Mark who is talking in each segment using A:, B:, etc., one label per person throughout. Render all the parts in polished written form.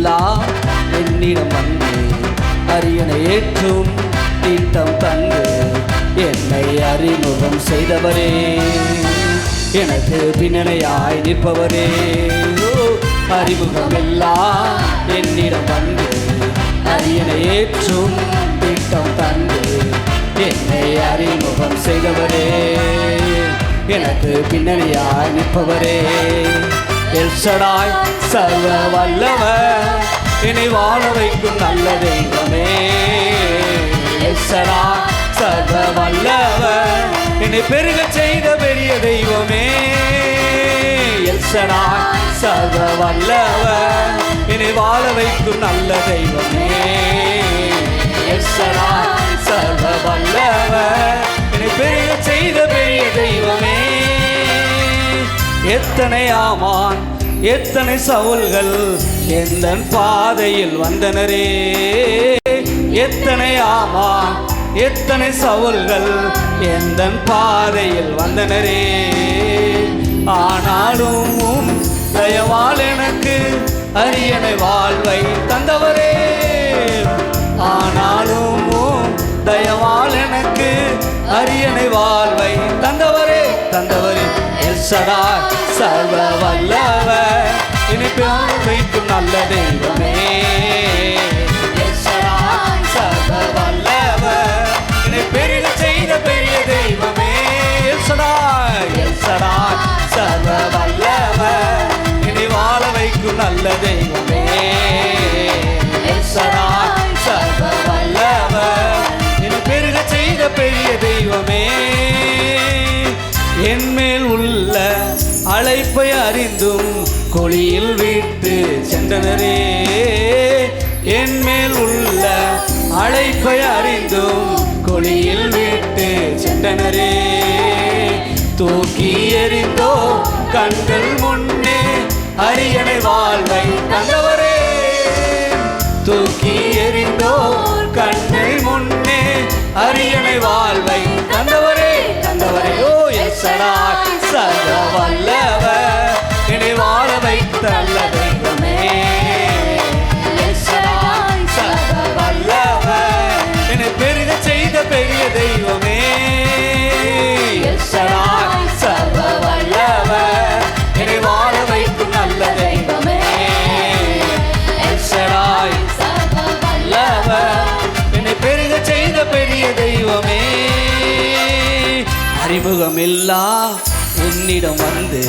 A: எல்லாம் என்னிடம் வந்து அரியணை ஏற்றும் தீட்டம் தந்து என்னை அறிமுகம் செய்தவரே, எனக்கு பின்னணியாய் நிற்பவரே. அறிமுகம் எல்லாம் என்னிடம் வந்து அரியணை ஏற்றும் தீட்டம் தந்து என்னை அறிமுகம் செய்தவரே, எனக்கு பின்னணியாய் நிற்பவரே. எல் ஷடாய் சர்வ வல்லவர், என்னை வாழ வைக்கும் நல்ல தெய்வமே. எல் ஷடாய் சர்வ வல்லவர், என்னை பெருக செய்த பெரிய தெய்வமே. எல் ஷடாய் சர்வ வல்லவர், என்னை வாழ வைக்கும் நல்ல தெய்வமே. எல் ஷடாய் சர்வ வல்லவர், என்னை பெருக செய்த பெரிய தெய்வமே. எத்தனை ஆமான் எத்தனை சவுல்கள் எந்தன் பாதையில் வந்தனரே. எத்தனை ஆமான் எத்தனை சவுல்கள் எந்தன் பாதையில் வந்தனரே. ஆனாலும் தயவால் எனக்கு அரியணை வாழ்வை தந்தவரே. ஆனாலும் தயவால் எனக்கு அரியணை வாழ்வை தந்தவரே, தந்தவரே. எல் ஷடாய் சர்வ வல்லவர், என்னை பெருக வைக்கும் நல்ல தெய்வமே. எல் ஷடாய் சர்வ வல்லவர், என்னை பெருக செய்த பெரிய தெய்வமே. எல் ஷடாய் எல் ஷடாய் சர்வ வல்லவர், என்னை வாழ வைக்கும் நல்ல தெய்வமே. எல் ஷடாய் சர்வ வல்லவர், என்னை பெருக செய்த பெரிய தெய்வமே. என்மேல் உள்ள அழைப்பை அறிந்தும் கொடியில் விட்டு சென்றனரே. என்மேல் உள்ள அழைப்பை அறிந்தும் கொடியில் விட்டு சென்றனரே. தூக்கி எறிந்தோ கண்கள் முன்னே அரியணை வாழ்வை தந்தவரே. தூக்கி எறிந்தோ கண்கள் முன்னே அரியணை வாழ்வை தந்தவரே, தந்தவரே. ஓ எல் ஷடாய் சர்வ வல்லவர், என்னை வாழ வைத்த நல்ல தெய்வமே. எல் ஷடாய் சர்வ வல்லவர், என்னை பெருக செய்த பெரிய தெய்வமே. எல் ஷடாய் சர்வ வல்லவர், என்னை வாழ வைக்கும் நல்ல தெய்வமே. எல் ஷடாய் சர்வ வல்லவர், என்னை பெருக செய்த பெரிய தெய்வமே. அறிமுகமில்லா என்னிடம் வந்து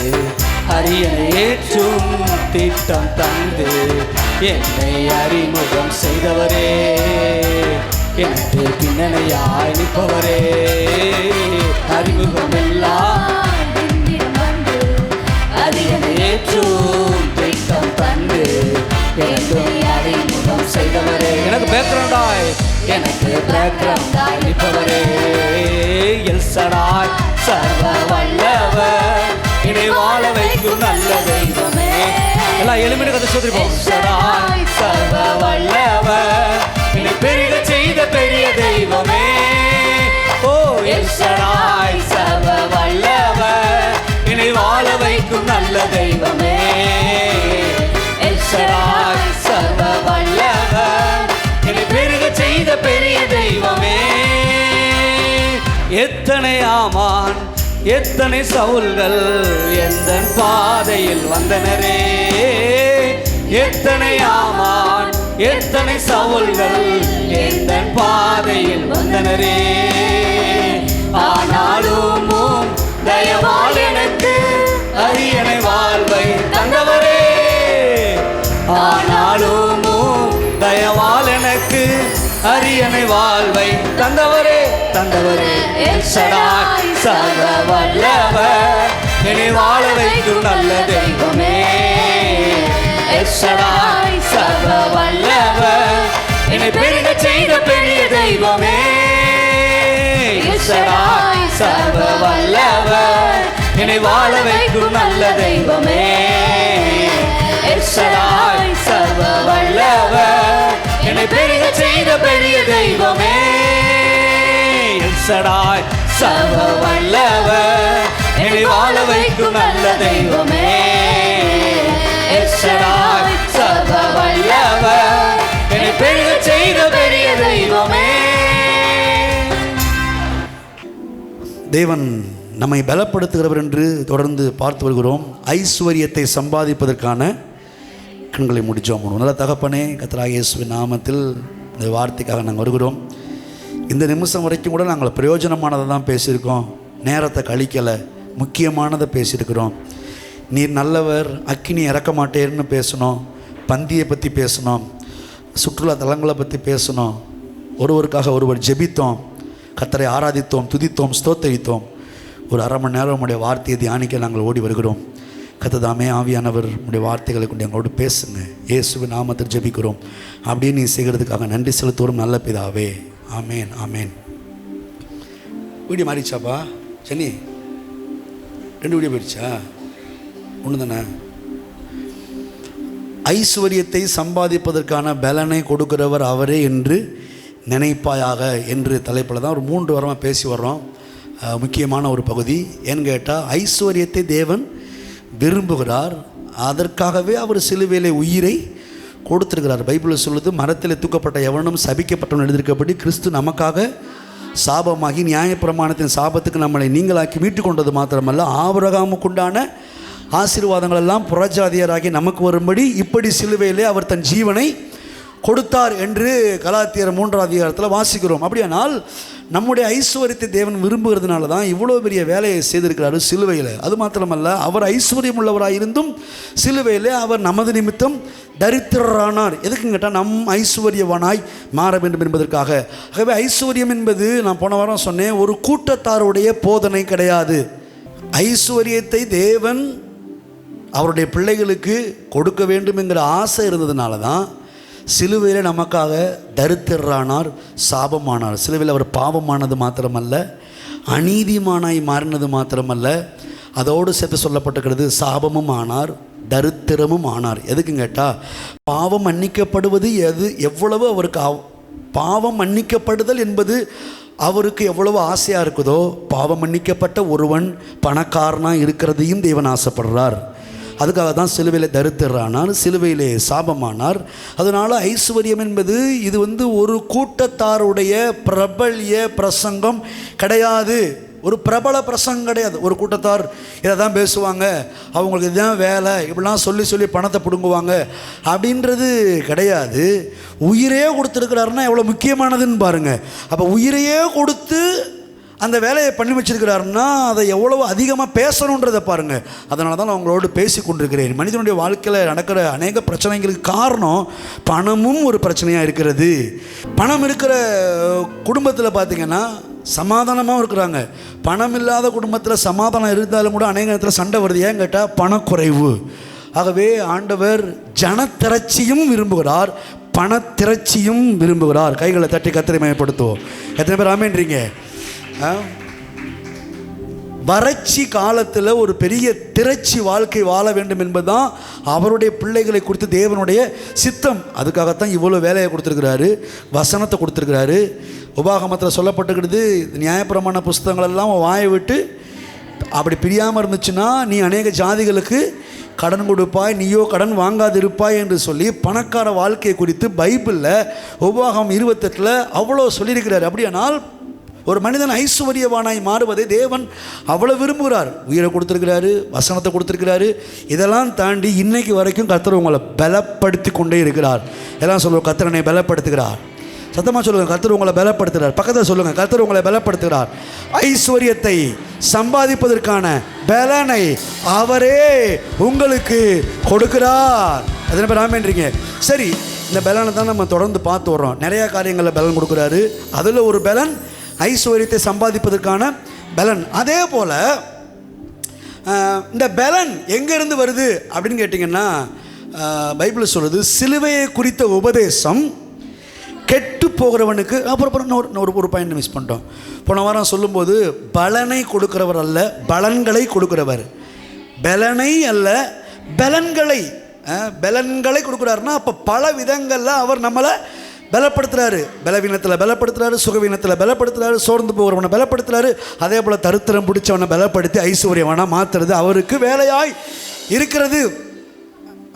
A: அரியணை ஏற்றும் திட்டம் தந்து என்னை அறிமுகம் செய்தவரே, எனக்கு பின்னணியாய் நிற்பவரே. அறிமுகமில்லா என்னிடம் வந்து அரியணை ஏற்றும் திட்டம் தந்து எனக்கு அறிமுகம் செய்தவரே, எனக்கு பேக்ரவுண்டாய் எனக்கு பேக்ரவுண்டாய் நிற்பவரே. எல் ஷடாய் சர்வ வல்லவர், என்னை வாழ வைக்கும் நல்ல தெய்வமே. எல்லாம் எளிமையான கதை சொல்லிருப்போம். ஷடாய் சர்வ வல்லவர், என்னை பெருக செய்த பெரிய தெய்வமே. ஓ எல் ஷடாய் சர்வ வல்லவர், என்னை வாழ வைக்கும் நல்ல தெய்வமே. எல் ஷடாய் சர்வ வல்லவர், என்னை பெருக செய்த பெரிய தெய்வமே. எத்தனை ஆமான் எத்தனை சவுல்கள் எந்தன் பாதையில் வந்தனரே. எத்தனை ஆமான் எத்தனை சவுல்கள் எந்தன் பாதையில் வந்தனரே. ஆனாலும் தயவால் எனக்கு அரியணை வாழ்வை தந்தவரே. ஆனாலும் தயவால் எனக்கு அரியணை வாழ்வை தந்தவரே, தந்தவரே. எல் ஷடாய் சர்வ வல்லவர், என்னை வாழ வைக்கும் நல்ல தெய்வமே. எல் ஷடாய் சர்வ வல்லவர், என்னை பெருக செய்த பெரிய தெய்வமே. எல் ஷடாய் சர்வ வல்லவர், என்னை வாழ வைக்கும் நல்ல தெய்வமே. எல் ஷடாய் சர்வ வல்லவர், என்னை பெருக செய்த பெரிய தெய்வமே. எல் ஷடாய் சர்வ வல்லவர், என்னை வாழ வைக்கும் நல்ல தெய்வமே. எல் ஷடாய் சர்வ வல்லவர்,
B: தேவன் நம்மை பலப்படுத்துகிறவர் என்று தொடர்ந்து பார்த்து வருகிறோம். ஐஸ்வர்யத்தை சம்பாதிப்பதற்கான கண்களை முடிச்சோம். நல்ல தகப்பனே, கர்த்தராகிய இயேசுவின் நாமத்தில் இந்த வார்த்தைக்காக நாங்கள் வருகிறோம். இந்த நிமிஷம் வரைக்கும் கூட நாங்கள் பிரயோஜனமானதை தான் பேசியிருக்கோம், நேரத்தை கழிக்கலை, முக்கியமானதை பேசியிருக்கிறோம். நீர் நல்லவர், அக்கினி இறக்க மாட்டேன்னு பேசணும், பந்தியை பற்றி பேசணும், சுற்றுலா தலங்களை பற்றி பேசணும், ஒருவருக்காக ஒருவர் ஜெபித்தோம், கர்த்தரை ஆராதித்தோம், துதித்தோம், ஸ்தோத்தரித்தோம். ஒரு அரை மணி நேரம் உடைய வார்த்தையை தியானிக்க நாங்கள் ஓடி வருகிறோம். கர்த்ததாமே ஆவியானவர் உடைய வார்த்தைகளை கொண்டு எங்களோடு பேசுங்க. இயேசுவின் நாமத்தில் ஜெபிக்கிறோம். அப்படியே நீ செய்கிறதுக்காக நன்றி செலுத்துவோம் நல்ல பிதாவே. ஆமேன், ஆமேன். வீடியோ மாறிச்சாப்பா சென்னி? 2 வீடியோ போயிடுச்சா? ஒன்று தானே? ஐஸ்வர்யத்தை சம்பாதிப்பதற்கான பலனை கொடுக்கிறவர் அவரே என்று நினைப்பாயாக என்று தலைப்பில் தான் ஒரு 3 வாரமாக பேசி வர்றோம். முக்கியமான ஒரு பகுதி ஏன்னு கேட்டால், ஐஸ்வர்யத்தை தேவன் விரும்புகிறார், அதற்காகவே அவர் சிலுவையிலே உயிரை கொடுத்திருக்கிறார். பைபிளில் சொல்லுது, மரத்தில் தூக்கப்பட்ட எவனும் சபிக்கப்பட்டவன் எழுதியிருக்கப்படி கிறிஸ்து நமக்காக சாபமாகி நியாயப்பிரமாணத்தின் சாபத்துக்கு நம்மளை நீங்களாக்கி மீட்டு கொண்டது மாத்திரமல்ல, ஆபிரகாமுக்குண்டான ஆசீர்வாதங்கள் எல்லாம் புறஜாதியராகி நமக்கு வரும்படி இப்படி சிலுவையிலே அவர் தன் ஜீவனை கொடுத்தார் என்று கலாத்தியர் 3ஆம் அதிகாரத்தில் வாசிக்கிறோம். அப்படியானால் நம்முடைய ஐஸ்வர்யத்தை தேவன் விரும்புகிறதுனால தான் இவ்வளோ பெரிய வேலையை செய்திருக்கிறாரு சிலுவையில். அது மாத்திரமல்ல, அவர் ஐஸ்வர்யம் உள்ளவராக இருந்தும் சிலுவையில் அவர் நமது நிமித்தம் தரித்திரரானார். எதுக்குன்னு கேட்டால், நம் ஐஸ்வர்யவானாய் மாற வேண்டும் என்பதற்காக. ஆகவே ஐஸ்வர்யம் என்பது, நான் போன வாரம் சொன்னேன், ஒரு கூட்டத்தாருடைய போதனை கிடையாது. ஐஸ்வர்யத்தை தேவன் அவருடைய பிள்ளைகளுக்கு கொடுக்க வேண்டும் என்கிற ஆசை இருந்ததுனால தான் சிலுவையில் நமக்காக தரித்திரரானார், சாபமானார். சிலுவையில் அவர் பாவமானது மாத்திரமல்ல, அநீதிமானாய் மாறினது மாத்திரமல்ல, அதோடு சேர்த்து சொல்லப்பட்டிருக்கிறது சாபமும் ஆனார், தரித்திரமும் ஆனார். எதுக்குன்னு கேட்டால், பாவம் மன்னிக்கப்படுவது எவ்வளவு அவருக்கு பாவம் மன்னிக்கப்படுதல் என்பது அவருக்கு எவ்வளவு ஆசையாக இருக்குதோ, பாவம் மன்னிக்கப்பட்ட ஒருவன் பணக்காரனாக இருக்கிறதையும் தேவன் ஆசைப்படுறார். அதுக்காக தான் சிலுவையில் தரித்திரரானார், சிலுவையிலே சாபமானார். அதனால் ஐஸ்வர்யம் என்பது இது ஒரு கூட்டத்தாருடைய பிரபல்ய பிரசங்கம் கிடையாது, ஒரு பிரபல பிரசங்கம் கிடையாது. ஒரு கூட்டத்தார் இதை தான் பேசுவாங்க, அவங்களுக்கு இதுதான் வேலை, இப்படிலாம் சொல்லி பணத்தை பிடுங்குவாங்க அப்படின்றது கிடையாது. உயிரே கொடுத்துருக்கிறாருன்னா எவ்வளோ முக்கியமானதுன்னு பாருங்கள். அப்போ உயிரையே கொடுத்து அந்த வேலையை பண்ணி வச்சிருக்கிறாருன்னா அதை எவ்வளவு அதிகமாக பேசணுன்றதை பாருங்கள். அதனால தான் நான் உங்களோடு பேசி கொண்டிருக்கிறேன். மனிதனுடைய வாழ்க்கையில் நடக்கிற அநேக பிரச்சனைகளுக்கு காரணம் பணமும் ஒரு பிரச்சனையாக இருக்கிறது. பணம் இருக்கிற குடும்பத்தில் பார்த்திங்கன்னா சமாதானமாகவும் இருக்கிறாங்க. பணம் இல்லாத குடும்பத்தில் சமாதானம் இருந்தாலும் கூட அநேக நேரத்தில் சண்டை வருது. ஏன் கேட்டால் பணக்குறைவு. ஆகவே ஆண்டவர் ஜனத்திரட்சியும் விரும்புகிறார், பணத்திரட்சியும் விரும்புகிறார். கைகளை தட்டி கர்த்தரை மயப்படுத்துவோம். எத்தனை பேர் ஆமேன்றீங்க? வறட்சி காலத்தில் ஒரு பெரிய திரட்சி வாழ்க்கை வாழ வேண்டும் என்பதுதான் அவருடைய பிள்ளைகளை குறித்து தேவனுடைய சித்தம். அதுக்காகத்தான் இவ்வளோ வேலையை கொடுத்துருக்கிறாரு, வசனத்தை கொடுத்துருக்கிறாரு. உபாகமத்தில் சொல்லப்பட்டுக்கிறது, நியாயப்பிரமாண புஸ்தகங்களெல்லாம் வாயை விட்டு அப்படி பிரியாமல் இருந்துச்சுன்னா நீ அநேக ஜாதிகளுக்கு கடன் கொடுப்பாய், நீயோ கடன் வாங்காதிருப்பாய் என்று சொல்லி பணக்கார வாழ்க்கையை குறித்து பைபிளில் உபாகமம் 28 அவ்வளோ சொல்லியிருக்கிறார். அப்படியானால் ஒரு மனிதன் ஐஸ்வர்யவானாய் மாறுவதை தேவன் அவ்வளோ விரும்புகிறார். உயிரை கொடுத்துருக்கிறாரு, வசனத்தை கொடுத்துருக்கிறாரு. இதெல்லாம் தாண்டி இன்னைக்கு வரைக்கும் கர்த்தர் உங்களை பலப்படுத்தி கொண்டே இருக்கிறார். எல்லாம் சொல்லுவோம், கர்த்தரனை பலப்படுத்துகிறார். சத்தமாக சொல்லுங்கள், கர்த்தர் உங்களை பலப்படுத்துகிறார். பக்கத்தில் சொல்லுங்கள், கர்த்தர் உங்களை பலப்படுத்துகிறார். ஐஸ்வர்யத்தை சம்பாதிப்பதற்கான பலனை அவரே உங்களுக்கு கொடுக்கிறார். அதனை பேர் ஆமேன்றீங்க? சரி, இந்த பலனை தான் நம்ம தொடர்ந்து பார்த்து வர்றோம். நிறையா காரியங்களில் பலன் கொடுக்குறாரு. அதில் ஒரு பலன் ஐஸ்வர்யத்தை சம்பாதிப்பதற்கான பலன். அதே போல் இந்த பலன் எங்கேருந்து வருது அப்படின்னு கேட்டிங்கன்னா, பைபிள் சொல்லுது, சிலுவையை குறித்த உபதேசம் கெட்டு போகிறவனுக்கு. அப்புறம் ஒரு பாயிண்ட் மிஸ் பண்ணிட்டோம். போன வாரம் சொல்லும்போது, பலனை கொடுக்கிறவர் அல்ல, பலன்களை கொடுக்கிறவர். பலனை அல்ல, பலன்களை பலன்களை கொடுக்குறாருன்னா, அப்போ பல விதங்களில் அவர் நம்மளை பலப்படுத்துகிறாரு. பலவீனத்தில் பலப்படுத்துகிறாரு, சுகவீனத்தில் பலப்படுத்துகிறாரு, சோர்ந்து போகிறவனை பலப்படுத்துகிறாரு. அதே போல் தரித்திரம் பிடிச்சவனை பலப்படுத்தி ஐஸ்வர்யவனாக மாற்றுறது அவருக்கு வேலையாய் இருக்கிறது.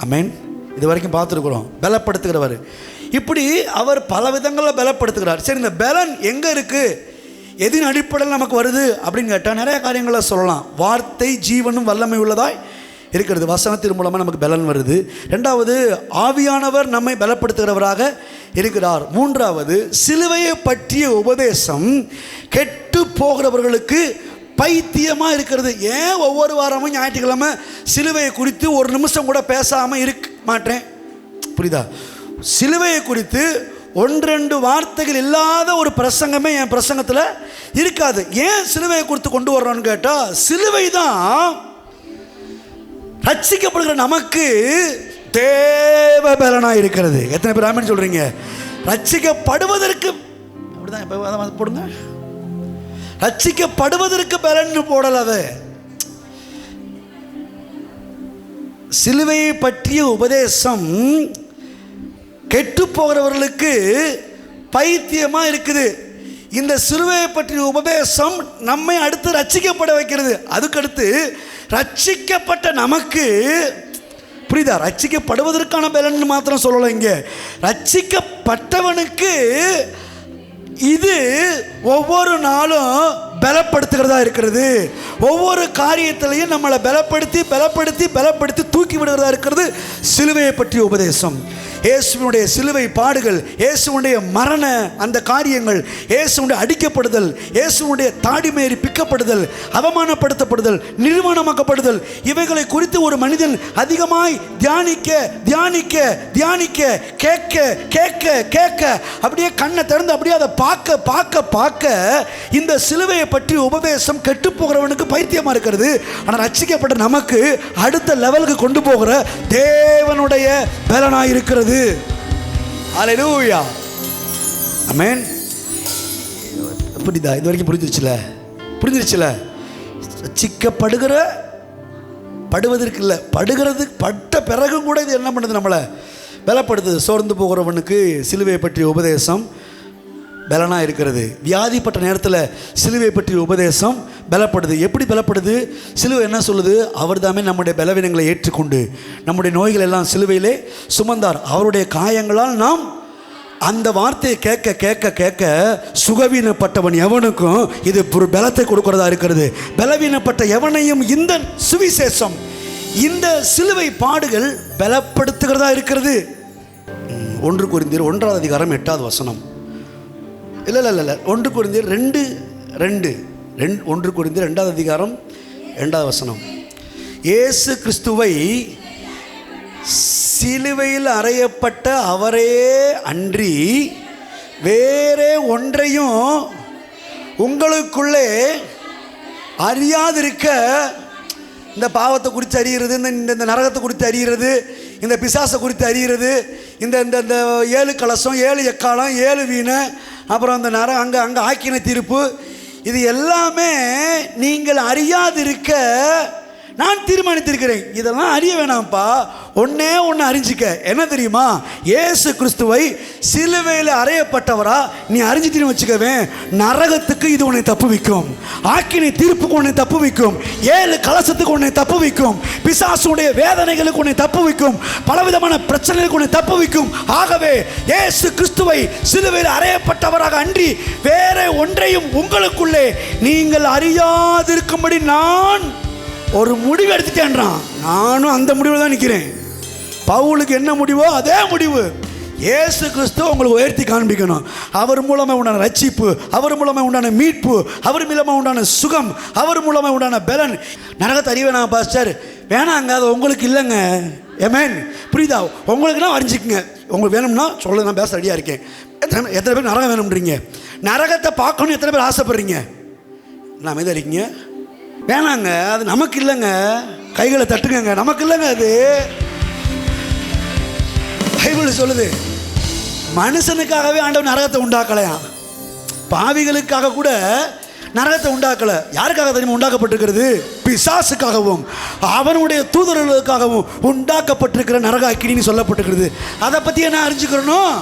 B: ஆமென். இது வரைக்கும் பார்த்துருக்குறோம். பலப்படுத்துகிறவர் இப்படி அவர் பல விதங்களில் பலப்படுத்துகிறார். சரி, இந்த பலன் எங்கே இருக்குது, எதின் அடிப்படையில் நமக்கு வருது அப்படின்னு கேட்டால் நிறைய காரியங்களை சொல்லலாம். வார்த்தை ஜீவனும் வல்லமை உள்ளதாய் இருக்கிறது, வசனத்தின் மூலமாக நமக்கு பலன் வருது. ரெண்டாவது, ஆவியானவர் நம்மை பலப்படுத்துகிறவராக இருக்கிறார். மூன்றாவது, சிலுவையை பற்றிய உபதேசம் கெட்டு போகிறவர்களுக்கு பைத்தியமாக இருக்கிறது. ஏன் ஒவ்வொரு வாரமும் ஞாயிற்றுக்கிழமை சிலுவையை குறித்து ஒரு நிமிஷம் கூட பேசாமல் இருக்க மாட்டேன்? புரியுதா? சிலுவையை குறித்து 1-2 வார்த்தைகள் இல்லாத ஒரு பிரசங்கமே என் பிரசங்கத்தில் இருக்காது. ஏன் சிலுவையை குறித்து கொண்டு வர்றோன்னு கேட்டால், சிலுவை தான் ரட்சிக்கப்படுகிற நமக்கு தேவ பலனாக இருக்கிறது. எத்தனை பேர் ஆமென் சொல்கிறீங்க? ரட்சிக்கப்படுவதற்கு அப்படிதான் இப்போ போடுங்க, ரட்சிக்கப்படுவதற்கு பலன்னு போடலாத. சிலுவையை பற்றிய உபதேசம் கெட்டு போகிறவர்களுக்கு பைத்தியமாக இருக்குது. இந்த சிலுவையை பற்றிய உபதேசம் நம்மை அடுத்து ரட்சிக்கப்பட வைக்கிறது. அதுக்கடுத்து ரட்சிக்கப்பட்ட நமக்கு, புரியுதா, ரட்சிக்கப்படுவதற்கான பலன் மாத்திரம் சொல்லலை, இங்கே ரட்சிக்கப்பட்டவனுக்கு இது ஒவ்வொரு நாளும் பலப்படுத்துகிறதா இருக்கிறது. ஒவ்வொரு காரியத்திலையும் நம்மளை பலப்படுத்தி பலப்படுத்தி பலப்படுத்தி தூக்கி விடுகிறதா இருக்கிறது சிலுவையை பற்றிய உபதேசம். இயேசுவினுடைய சிலுவை பாடுகள், இயேசுவுடைய மரண அந்த காரியங்கள், இயேசுவுடைய அடிக்கப்படுதல், இயேசுவுடைய தாடிமேறி பிக்கப்படுதல், அவமானப்படுத்தப்படுதல், நிர்வாணமாக்கப்படுதல், இவைகளை குறித்து ஒரு மனிதன் அதிகமாய் தியானிக்க தியானிக்க தியானிக்க கேட்க கேட்க கேட்க அப்படியே கண்ணை திறந்து அப்படியே அதை பார்க்க பார்க்க பார்க்க இந்த சிலுவையை பற்றி உபதேசம் கெட்டு போகிறவனுக்கு பைத்தியமாக இருக்கிறது. ஆனால் ரட்சிக்கப்பட்ட நமக்கு அடுத்த லெவலுக்கு கொண்டு போகிற தேவனுடைய பலனாக இருக்கிறது. ஹல்லேலூயா, ஆமென். புரியுதா? இது வரைக்கும் புரிஞ்சிருச்சுல? ரட்சிக்கப்படுகிற படுவதற்கு இல்லை, படுகிறது பட்ட பிறகும் கூட இது என்ன பண்ணுது? நம்மளை பலப்படுத்துது. சோர்ந்து போகிறவனுக்கு சிலுவையை பற்றிய உபதேசம் பலனாக இருக்கிறது. வியாதிப்பட்ட நேரத்தில் சிலுவை பற்றிய உபதேசம் பலப்படுது. எப்படி பலப்படுது? சிலுவை என்ன சொல்லுது? அவர் தாமே நம்முடைய பலவீனங்களை ஏற்றுக்கொண்டு நம்முடைய நோய்கள் எல்லாம் சிலுவையிலே சுமந்தார். அவருடைய காயங்களால் நாம், அந்த வார்த்தையை கேட்க கேட்க கேட்க சுகவீனப்பட்டவன் எவனுக்கும் இது ஒரு பலத்தை கொடுக்கிறதா இருக்கிறது. பலவீனப்பட்ட எவனையும் இந்த சுவிசேஷம், இந்த சிலுவை பாடுகள் பலப்படுத்துகிறதா இருக்கிறது. 1 கொரிந்தியர் 1ஆம் அதிகாரம் 8ஆவது வசனம். இல்லை 1 கொரிந்தியர் 2 1 கொரிந்தியர் 2ஆவது அதிகாரம் 2ஆவது வசனம். இயேசு கிறிஸ்துவை சிலுவையில் அறையப்பட்ட அவரே அன்றி வேறே ஒன்றையும் உங்களுக்குள்ளே அறியாதிருக்க, இந்த பாவத்தை குறித்து அறிகிறது, இந்த நரகத்தை குறித்து அறிகிறது, இந்த பிசாசை குறித்து அறிகிறது, இந்த இந்த 7 கலசம், 7 எக்காலம், 7 வீணை, அப்புறம் அந்த அங்கே ஆக்கின தீர்ப்பு, இது எல்லாமே நீங்கள் அறியாதிருக்க நான் தீர்மானித்திருக்கிறேன். இதெல்லாம் அறிய வேணாம்ப்பா, ஒன்று அறிஞ்சிக்க. என்ன தெரியுமா? இயேசு கிறிஸ்துவை சிலுவையில் அறையப்பட்டவரா நீ அறிஞ்சிட்டின்னு வச்சுக்கவே, நரகத்துக்கு இது உன்னை தப்பு வைக்கும், ஆக்கினை தீர்ப்புக்கு உன்னை தப்பு வைக்கும், 7 கலசத்துக்கு உன்னை தப்பு வைக்கும், பிசாசுடைய வேதனைகளுக்கு உன்னை தப்பு வைக்கும், பலவிதமான பிரச்சனைகளுக்கு உன்னை தப்பு வைக்கும். ஆகவே இயேசு கிறிஸ்துவை சிலுவையில் அறையப்பட்டவராக அன்றி வேற ஒன்றையும் உங்களுக்குள்ளே நீங்கள் அறியாதிருக்கும்படி நான் ஒரு முடிவு எடுத்துட்டேன்றான். நானும் அந்த முடிவில் தான் நிற்கிறேன். பவுலுக்கு என்ன முடிவோ அதே முடிவு. இயேசு கிறிஸ்து உங்களுக்கு உயர்த்தி காண்பிக்கணும். அவர் மூலமாக உண்டான ரட்சிப்பு, அவர் மூலமாக உண்டான மீட்பு, அவர் மூலமாக உண்டான சுகம், அவர் மூலமாக உண்டான பலன். நரகத்தை அறிய வேணாம் பாஸ்டர், வேணாங்க, அது உங்களுக்கு இல்லைங்க. ஆமென். புரியுதா? உங்களுக்குன்னா அறிஞ்சிக்குங்க. உங்களுக்கு வேணும்னா சொல்ல, நான் பேச ரெடியாக இருக்கேன். எத்தனை பேர் நரகம் வேணும்ன்றீங்க? நரகத்தை பார்க்கணும் எத்தனை பேர் ஆசைப்படுறீங்க? நான் அமைதியாக இருக்கீங்க. வேணாங்க, அது நமக்கு இல்லைங்க. கைகளை தட்டுங்க, நமக்கு இல்லைங்க. அது பைபிள் சொல்லுது, மனுஷனுக்காகவே ஆண்டவன் நரகத்தை உண்டாக்கலையா, பாவிகளுக்காக கூட நரகத்தை உண்டாக்கலை. யாருக்காக தெரியுமா உண்டாக்கப்பட்டிருக்கிறது? பிசாசுக்காகவும் அவனுடைய தூதர்களுக்காகவும் உண்டாக்கப்பட்டிருக்கிற நரக அக்கினின்னு சொல்லப்பட்டிருக்கிறது. அதை பற்றி என்ன அறிஞ்சுக்கிறணும்?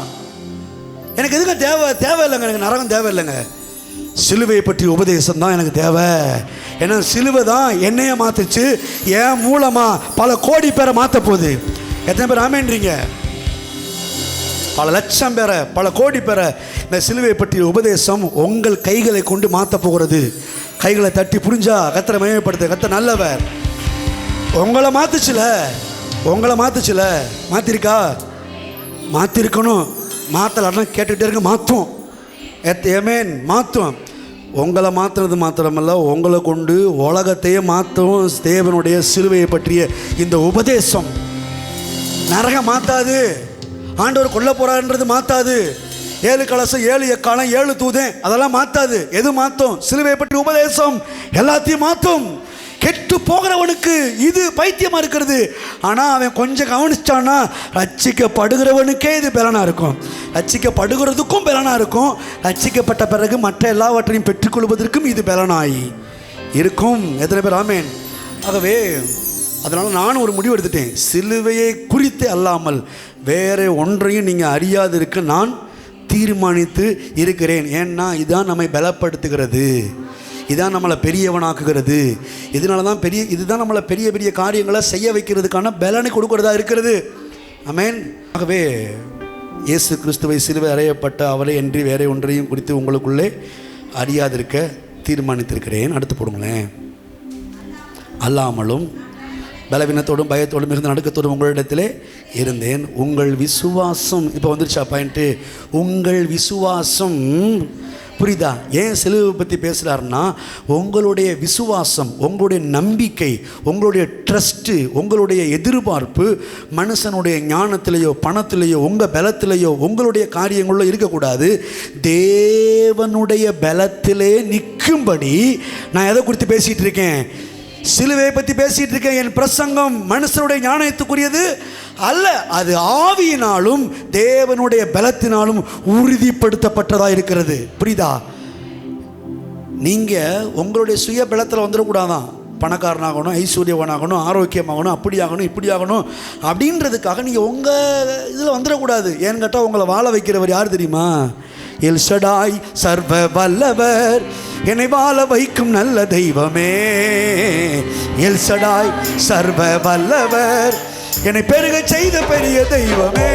B: எனக்கு எதுக்கு தேவை இல்லைங்க, எனக்கு நரகம் தேவை இல்லைங்க. சிலுவையை பற்றி உபதேசம் தான் எனக்கு தேவை. ஏன்னா சிலுவை தான் என்னைய மாற்றுச்சு, என் மூலமாக பல கோடி பேரை மாற்ற போகுது. எத்தனை பேர் ஆமேன்றீங்க? பல லட்சம் பேரை, பல கோடி பேரை இந்த சிலுவை பற்றிய உபதேசம் உங்கள் கைகளை கொண்டு மாற்ற போகிறது. கைகளை தட்டி புரிஞ்சா கர்த்தரை மகிமைப்படுத்த. கர்த்தர் நல்லவர். உங்களை மாற்றுச்சுல, மாற்றிருக்கா? மாற்றிருக்கணும். மாற்றலான்னா கேட்டுக்கிட்டே இருக்க, மாற்றும். ஏமேன், மாற்றும். உங்களை மாற்றுறது மாத்திரமல்ல, உங்களை கொண்டு உலகத்தையே மாற்றவும் தேவனுடைய சிலுவையை பற்றிய இந்த உபதேசம். நரகம் மாற்றாது, ஆண்டவர் கொல்ல போறாருன்றது மாற்றாது, 7 கலசம் 7 எக்காலம் 7 தூதன் அதெல்லாம் மாற்றாது. எது மாற்றும்? சிலுவையை பற்றி உபதேசம் எல்லாத்தையும் மாற்றும். கெட்டு போகிறவனுக்கு இது பைத்தியமாக இருக்கிறது. ஆனால் அவன் கொஞ்சம் கவனிச்சான்னா ரட்சிக்கப்படுகிறவனுக்கே இது பலனாக இருக்கும். ரட்சிக்கப்படுகிறதுக்கும் பலனாக இருக்கும். ரட்சிக்கப்பட்ட பிறகு மற்ற எல்லாவற்றையும் பெற்றுக்கொள்வதற்கும் இது பலனாகி இருக்கும். எத்தனை பேர் ஆமேன்? ஆகவே அதனால் நானும் ஒரு முடிவு எடுத்துட்டேன். சிலுவையை குறித்து அல்லாமல் வேறு ஒன்றையும் நீங்கள் அறியாது இருக்க நான் தீர்மானித்து இருக்கிறேன். ஏன்னா இதுதான் நம்மை பலப்படுத்துகிறது, இதுதான் நம்மளை பெரியவனாக்குகிறது. இதுதான் நம்மளை பெரிய பெரிய காரியங்களை செய்ய வைக்கிறதுக்கான பலனை கொடுக்கிறதா இருக்கிறது. ஆமென். ஆகவே இயேசு கிறிஸ்துவை சிலுவை அறையப்பட்ட அவரை என்று வேற ஒன்றையும் குறித்து உங்களுக்குள்ளே அறியாதிருக்க தீர்மானித்திருக்கிறேன். அடுத்து போடுங்களேன். அல்லாமலும் பலவீனத்தோடும் பயத்தோடும் மிகுந்த நடுக்கத்தோடும் உங்களிடத்திலே இருந்தேன். உங்கள் விசுவாசம், இப்போ வந்துருச்சா பாயிண்ட்டு? உங்கள் விசுவாசம் புரியுதா? ஏன் சிலுவை பற்றி பேசுகிறாருன்னா, உங்களுடைய விசுவாசம், உங்களுடைய நம்பிக்கை, உங்களுடைய ட்ரஸ்ட்டு, உங்களுடைய எதிர்பார்ப்பு மனுஷனுடைய ஞானத்திலேயோ பணத்திலேயோ உங்கள் பலத்திலேயோ உங்களுடைய காரியங்களில் இருக்கக்கூடாது. தேவனுடைய பலத்திலே நிற்கும்படி நான் எதை குறித்து பேசிகிட்டு இருக்கேன்? சிலுவையை பற்றி பேசிகிட்டு இருக்கேன். என் பிரசங்கம் மனுஷனுடைய ஞானத்துக்குரியது அல்ல, அது ஆவியினாலும் தேவனுடைய பலத்தினாலும் உறுதிப்படுத்தப்பட்டதாக இருக்கிறது. புரியுதா? நீங்கள் உங்களுடைய சுய பலத்தில் வந்துடக்கூடாதான். பணக்காரனாகணும், ஐஸ்வர்யவனாகணும், ஆரோக்கியமாகணும், அப்படியாகணும் இப்படியாகணும் அப்படின்றதுக்காக நீங்கள் உங்கள் இதில் வந்துடக்கூடாது. ஏன்னு கேட்டால் உங்களை வாழ வைக்கிறவர் யார் தெரியுமா? எல் ஷடாய், சர்வ வல்லவர், என்னை வாழ வைக்கும் நல்ல தெய்வமே. எல் ஷடாய், சர்வ வல்லவர், என்னை பெருக செய்த பெரிய தெய்வமே.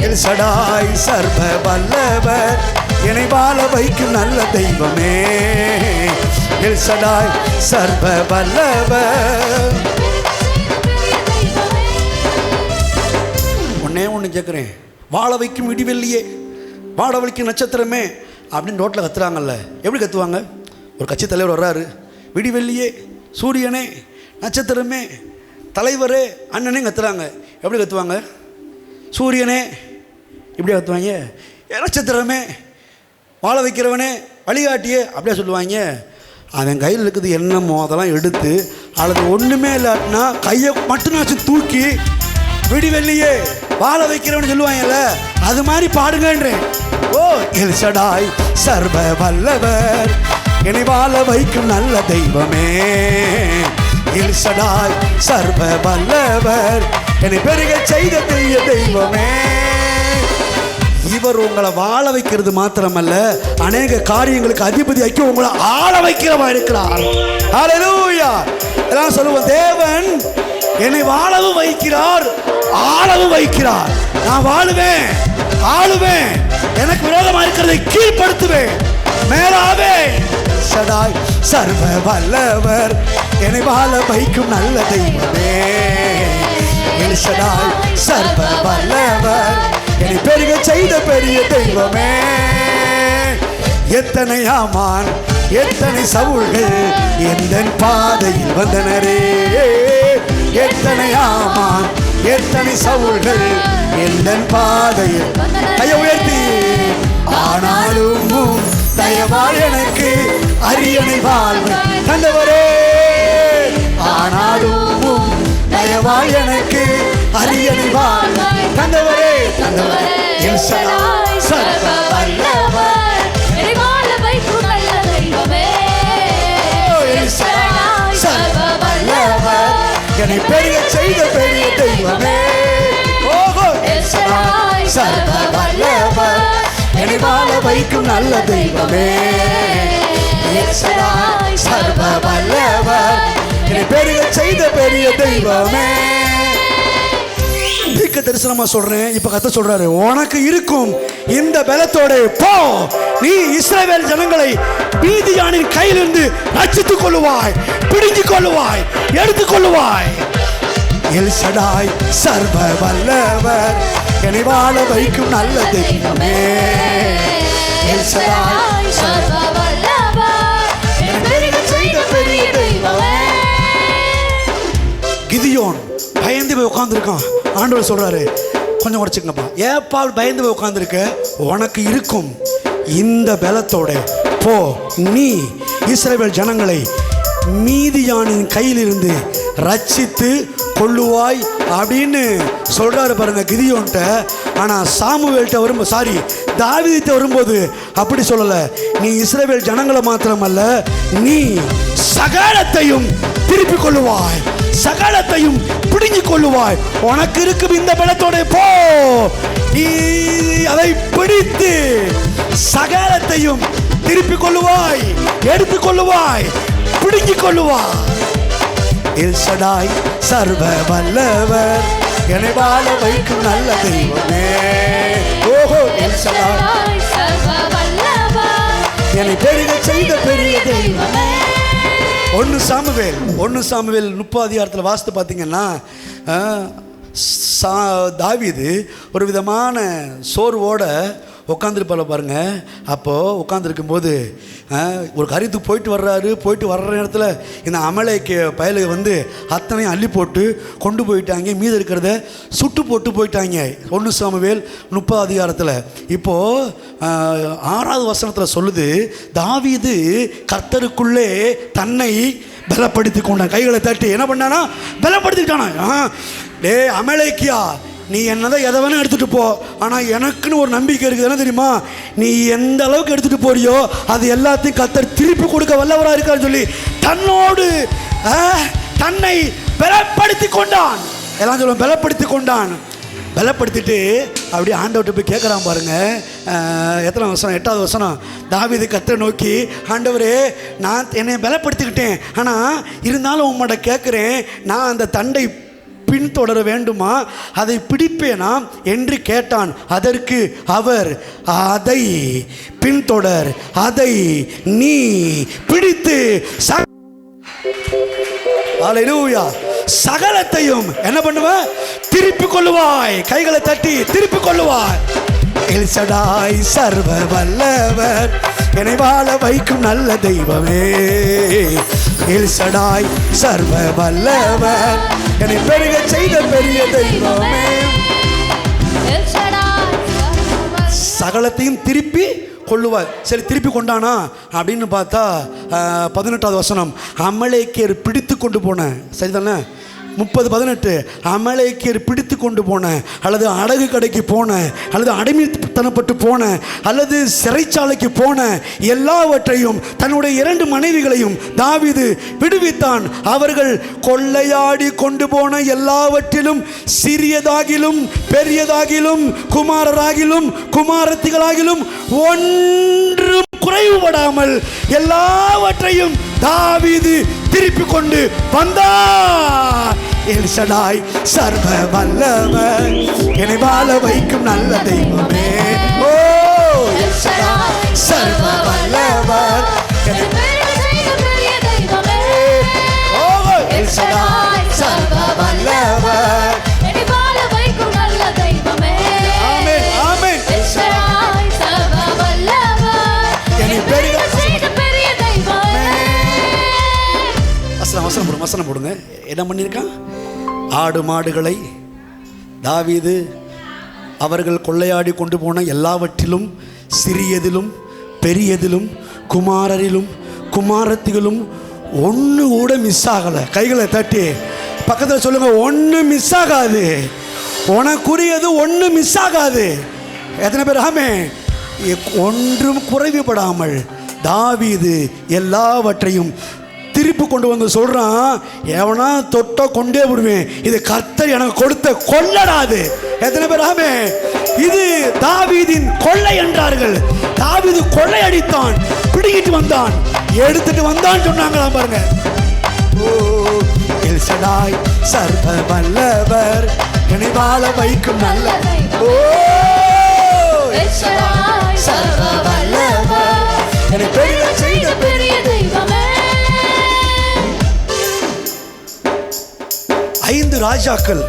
B: எல் ஷடாய், சர்வ வல்லவர், என்னை வாழ வைக்கும் நல்ல தெய்வமே. எல் ஷடாய், சர்வ வல்லவர். ஒன்று கேட்குறேன், வாழ வைக்கும் இடிவெள்ளியே, வாழ வைக்கும் நட்சத்திரமே அப்படின்னு ரோட்டில் கத்துறாங்கல்ல. எப்படி கத்துவாங்க? ஒரு கட்சி தலைவர் வர்றாரு, விடிவெள்ளியே, சூரியனே, நட்சத்திரமே, தலைவரே, அண்ணனே கத்துறாங்க. எப்படி கத்துவாங்க? சூரியனே இப்படியே கத்துவாங்க. நட்சத்திரமே, வாழ வைக்கிறவனே, வழிகாட்டியே அப்படியே சொல்லுவாங்க. அவன் கையில் இருக்குது என்னமோ அதெல்லாம் எடுத்து, அல்லது ஒன்றுமே இல்லாட்டினா கையை மட்டும்னாச்சும் தூக்கி விடிவெள்ளியே, வாழ வைக்கிறவனு சொல்லுவாங்கல்ல, அது மாதிரி பாடுங்கன்றேன். ஓ எல் ஷடாய், சர்வ வல்லவர், என்னை வாழ வைக்கும் நல்ல தெய்வமே. எல் ஷடாய், சர்வ வல்லவர், என்னை பெருக செய்த பெரிய தெய்வமே. இவர் உங்களை வாழ வைக்கிறது மாத்திரமல்ல, அநேக காரியங்களுக்கு அதிபதியாக்கி உங்களை ஆள வைக்கிறவா இருக்கிறார். ஹல்லேலூயா. எல்லாம் சொல்லுவோம், தேவன் என்னை வாழவும் வைக்கிறார், ஆளவும் வைக்கிறார். நான் வாழுவேன், ஆளுவேன், எனக்கு விரோதமாக இருக்கிறதை கீழ்ப்படுத்துவேன், மேலாவே. ஷடாய், சர்வ வல்லவர், என்னை வாழ வைக்கும் நல்ல தெய்வமே. எல் ஷடாய், சர்வ வல்லவர், என்னை பெருக செய்த பெரிய தெய்வமே. எத்தனை ஆமான், எத்தனை சவுல்கள் எந்தன் பாதையில் வந்தனரே. எத்தனை ஆமான், எத்தனை சவுல்கள் எந்தன் பாதையில். கையை உயர்த்தி. ஆனாலும் தயவால் எனக்கு அரியணை வாழ்வை தந்தவரே. ஆனாலும் தயவால் எனக்கு அரியணை வாழ்வை தந்தவரே. எல் ஷடாய், சர்வ வல்லவர், என்னை வாழ வைக்கும் நல்ல தெய்வமே. எல் ஷடாய், சர்வ வல்லவர், என்னை பெரிய செய்த பெரிய தெய்வமே. ஓஹோ. எல் ஷடாய், சர்வ வல்லவர், என்னை வாழ வைக்கும் நல்ல தெய்வமே. எல் ஷடாய், சர்வ வல்லவர், என்னை பெரிய செய்த பெரிய தெய்வமே. தீர்க்க தரிசனமா சொல்றேன். இப்ப கர்த்தர் சொல்றாரு, உனக்கு இருக்கும் இந்த பலத்தோட போ, நீ இஸ்ரவேல் ஜனங்களை மீதியானின் கையிலிருந்து ரட்சித்துக் கொள்ளுவாய், பிடித்துக் கொள்ளுவாய், எடுத்துக் கொள்ளுவாய். எல் ஷடாய் சர்வ வல்லவர், என்னை வாழ வைக்கும் நல்ல தெய்வமே. எல் ஷடாய் சர்வ வல்லவர், என்னை பெருக செய்த பெரிய தெய்வமே. கிதியோன் பயந்து போய் உட்கார்ந்துருக்கான். ஆண்டவர் சொல்றாரு, கொஞ்சம் உடச்சுங்கப்பா, ஏப்பா பயந்து போய் உட்கார்ந்துருக்க? உனக்கு இருக்கும் இந்த பலத்தோட போ, நீ இஸ்ரவேல் ஜனங்களை மீதியானின் கையிலிருந்து ரட்சித்து கொள்ளுவாய் அப்படின்னு சொல்றாரு பாருங்க கிதியோன்ட்ட. ஆனா சாமுவேல்கிட்ட வரும்போது, தாவீதுகிட்ட வரும்போது அப்படி சொல்லல. நீ இஸ்ரவேல் ஜனங்களை மாத்திரமல்ல, நீ சகலத்தையும் திருப்பிக் கொள்ளுவாய், சகலத்தையும் பிடுங்கிக் கொள்ளுவாய். உனக்கு இருக்கும் இந்த பலத்தோட போ, நீ அதை பிடித்து சகலத்தையும் திருப்பிக் கொள்ளுவாய், எடுத்துக் கொள்ளுவாய், பிடுங்கிக் கொள்ளுவாய். எல் ஷடாய் சர்வ வல்லவர், என்னை வாழ வைக்கும் நல்ல தெய்வமே. ஓஹோ, எல் ஷடாய் சர்வ வல்லவர், என்னை பெருக செய்த பெரிய தெய்வமே. 1 சாமுவேல் 30 அதிகாரத்தில் வாசித்து பார்த்தீங்கன்னா, தாவீது ஒரு விதமான சோர்வோட உட்காந்துருப்பால பாருங்க. அப்போது உட்காந்துருக்கும்போது ஒரு காரியத்துக்கு போயிட்டு வர்ற நேரத்தில் இந்த அமலேக்கு பயலுக வந்து அத்தனையும் அள்ளி போட்டு கொண்டு போயிட்டாங்க, மீது இருக்கிறத சுட்டு போட்டு போயிட்டாங்க. 1 சாமுவேல் 30 அதிகாரத்தில். இப்போது 6வது வசனத்தில் சொல்லுது, தாவீது கர்த்தருக்குள்ளே தன்னை பலப்படுத்தி கொண்டான். கைகளை தட்டி என்ன பண்ணானா? பலப்படுத்திக்கிட்டானா. டே அமலேக்கியா, நீ என்னதான் எதை வேணா எடுத்துகிட்டு போ, ஆனால் எனக்குன்னு ஒரு நம்பிக்கை இருக்குது. என்ன தெரியுமா? நீ எந்த அளவுக்கு எடுத்துகிட்டு போறியோ அது எல்லாத்தையும் கர்த்தர் திருப்பி கொடுக்க வல்லவராக இருக்கான்னு சொல்லி தன்னோடு தன்னை பலப்படுத்தி கொண்டான். எல்லாம் சொல்லுவோம், பலப்படுத்தி கொண்டான். பலப்படுத்திட்டு அப்படியே ஆண்டவர்கிட்ட போய் கேட்குறான் பாருங்க. எத்தனை வசனம்? 8வது வசனம். தாவீது கர்த்தரை நோக்கி, ஆண்டவரே, நான் என்னை பலப்படுத்திக்கிட்டேன், ஆனால் இருந்தாலும் உம்மட கேட்குறேன், நான் அந்த தண்டை பின்தொடர வேண்டுமா, அதை பிடிப்பேனா என்று கேட்டான். அதற்கு அவர், அதை பின்தொடர், அதை நீ பிடித்து அல்லேலூயா சகலத்தையும் என்ன பண்ணுவ? திருப்பிக் கொள்ளுவாய். கைகளை தட்டி திருப்பிக் கொள்ளுவாய். எல் ஷடாய் சர்வ வல்லவர், என்னை வாழ வைக்கும் நல்ல தெய்வமே. எல் ஷடாய் சர்வ வல்லவர், என்னை பெருக செய்த பெரிய தெய்வமே. சகலத்தையும் திருப்பி கொள்ளுவார். சரி, திருப்பி கொண்டானா அப்படின்னு பார்த்தா 18வது வசனம். அமலேக்கியர் பிடித்து கொண்டு போன, சரிதானே? 30:18. அமலேக்கியர் பிடித்து கொண்டு போன, அல்லது அடகு கடைக்கு போன, அல்லது அடிமைத்தனப்பட்டு போன, அல்லது சிறைச்சாலைக்கு போன எல்லாவற்றையும் தன்னுடைய 2 மனைவிகளையும் தாவீது விடுவித்தான். அவர்கள் கொள்ளையாடி கொண்டு போன எல்லாவற்றிலும் சிறியதாகிலும் பெரியதாகிலும் குமாரராகிலும் குமாரத்திகளாகிலும் ஒன்றும் குறைவுபடாமல் எல்லாவற்றையும் தாவீது திருப்பி கொண்டு வந்தார். எல் ஷடாய் சர்வ வல்லவர், என்னை வாழ வைக்கும் நல்ல தெய்வமே. ஓ, எல் ஷடாய் சர்வ வல்லவர், என்னை பெருக செய்த பெரிய தெய்வமே. ஓ, எல் ஷடாய் சர்வ வல்லவர், என்னை வாழ வைக்கும் நல்ல தெய்வமே. ஆமென், ஆமென். எல் ஷடாய் சர்வ வல்லவர், என்னை பெருக செய்த பெரிய தெய்வமே. வசனம் போடுங்க. என்ன பண்ணியிருக்கான்? ஆடு மாடுகளை தாவீது அவர்கள் கொள்ளையாடி கொண்டு போன எல்லாவற்றிலும் சிறியதிலும் பெரியதிலும் குமாரரிலும் குமாரத்திகளும் ஒன்று கூட மிஸ் ஆகலை. கைகளை தட்டி பக்கத்தில் சொல்லுங்க, ஒன்று மிஸ் ஆகாது. உனக்குரியது ஒன்று மிஸ் ஆகாது. எத்தனை பேர் ஆமே? ஒன்றும் குறைவுபடாமல் தாவீது எல்லாவற்றையும் திருப்பி கொண்டு வந்து சொல்றான். எவனா தொட்ட கொண்டே விடுவேன், இது கர்த்தர் எனக்கு கொடுத்த கொள்ளடாது. எத்தனை பேர் ஆமே? இது தாவீதின் கொள்ளை என்றார்கள். தாவீது கொள்ளை அடித்தான், பிடிக்கிட்டு வந்தான், எடுத்துட்டு வந்தான் சொன்னாங்களாம் பாருங்க. ஓ, எல் ஷடாய் சர்வ வல்லவர், என்னை வாழ வைக்கும் நல்ல ஓ
C: சர்வ வல்லவர்,
B: என்னை பெரிய செய்த
C: பெரிய தெய்வமே.
B: 5 ராஜாக்கள்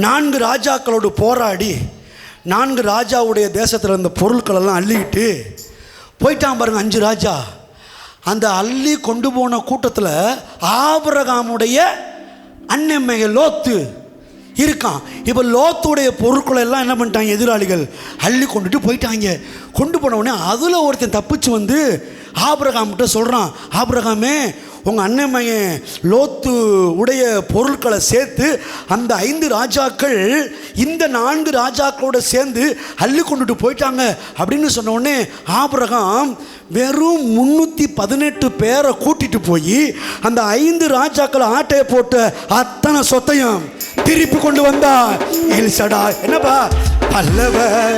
B: 4 ராஜாக்களோடு போராடி 4 ராஜாவுடைய தேசத்தில் இருந்த பொருட்கள் எல்லாம் அள்ளிக்கிட்டு போயிட்டான் பாருங்க 5 ராஜா. அந்த அள்ளி கொண்டு போன கூட்டத்தில் ஆபிரகாமுடைய அண்ணன் லோத்து இருக்கான். இப்போ லோத்துடைய பொருட்களை எல்லாம் என்ன பண்ணிட்டாங்க, எதிராளிகள் அள்ளி கொண்டுட்டு போயிட்டாங்க. கொண்டு போன உடனே அதில் ஒருத்தன் தப்பிச்சு வந்து ஆபிரகாம்கிட்ட சொல்கிறான், ஆபிரகாமே உங்கள் அண்ணன் மகன் லோத்து உடைய பொருட்களை சேர்த்து அந்த 5 ராஜாக்கள் இந்த 4 ராஜாக்களோட சேர்ந்து அள்ளி கொண்டுட்டு போயிட்டாங்க அப்படின்னு சொன்ன உடனே ஆபிரகாம் வெறும் 318 பேரை கூட்டிட்டு போய் அந்த 5 ராஜாக்கள் ஆட்டையை போட்ட அத்தனை சொத்தையும் திருப்பி கொண்டு வந்தா. எல்சடா என்னப்பா பல்லவர்,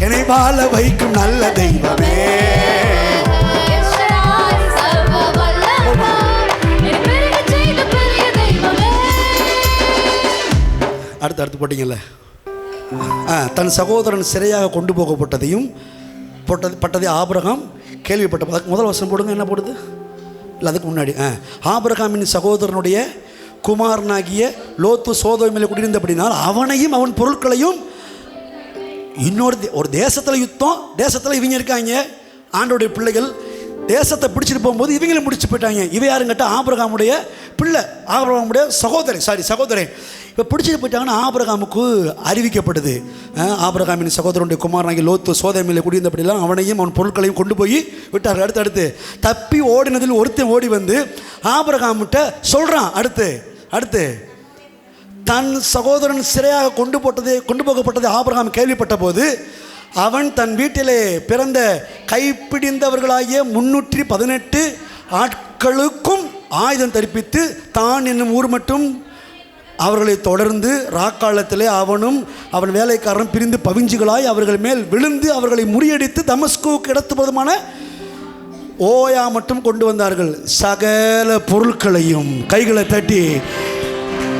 B: என்னை வாழ வைக்கும் நல்ல தெய்வமே. அடுத்து போட்டீங்கல்ல, தன் சகோதரன் சிறையாக கொண்டு போகப்பட்டதையும் பட்டதை ஆபிரகாம் கேள்விப்பட்ட. அதுக்கு முதல் வசனம் போடுங்க, என்ன போடுது இல்லை அதுக்கு முன்னாடி. ஆபிரகாமின் சகோதரனுடைய குமாரனாகிய லோத்து சோதோமில் குடியிருந்தபடினால் அவனையும் அவன் பொருட்களையும் ஒரு தேசத்தில் யுத்தம், தேசத்தில் இவங்க இருக்காங்க ஆண்டோடைய பிள்ளைகள், தேசத்தை பிடிச்சிட்டு போகும்போது இவங்களும் முடிச்சு போயிட்டாங்க. இவ யாருங்கிட்ட ஆபிரகாமுடைய பிள்ளை, ஆபிரகாமுடைய சகோதரன். இப்போ பிடிச்சிட்டு போயிட்டாங்கன்னா ஆபிரகாமுக்கு அறிவிக்கப்படுது, ஆபிரகாமின் சகோதரனுடைய குமாரனாகிய லோத்து சோதோமில் குடியிருந்தபடிலாம் அவனையும் அவன் பொருட்களையும் கொண்டு போய் விட்டார். அடுத்து தப்பி ஓடினதில் ஒருத்தன் ஓடி வந்து ஆபிரகாம்கிட்ட சொல்கிறான். அடுத்து தன் சகோதரன் சிறையாக கொண்டு போகப்பட்டது ஆபிரகாம் கேள்விப்பட்ட போது அவன் தன் வீட்டிலே பிறந்த கைப்பிடிந்தவர்களாகிய 318 ஆட்களுக்கும் ஆயுதம் தரிப்பித்து தான் என்னும் ஊர் மட்டும் அவர்களை தொடர்ந்து ராக்காலத்திலே அவனும் அவன் வேலைக்காரன் பிரிந்து பவிஞ்சுகளாய் அவர்கள் மேல் விழுந்து அவர்களை முறியடித்து தமஸ்குவுக்கு இடத்துவதுமான ஓயா மட்டும் கொண்டு வந்தார்கள். சகல பொருட்களையும் கைகளை தட்டி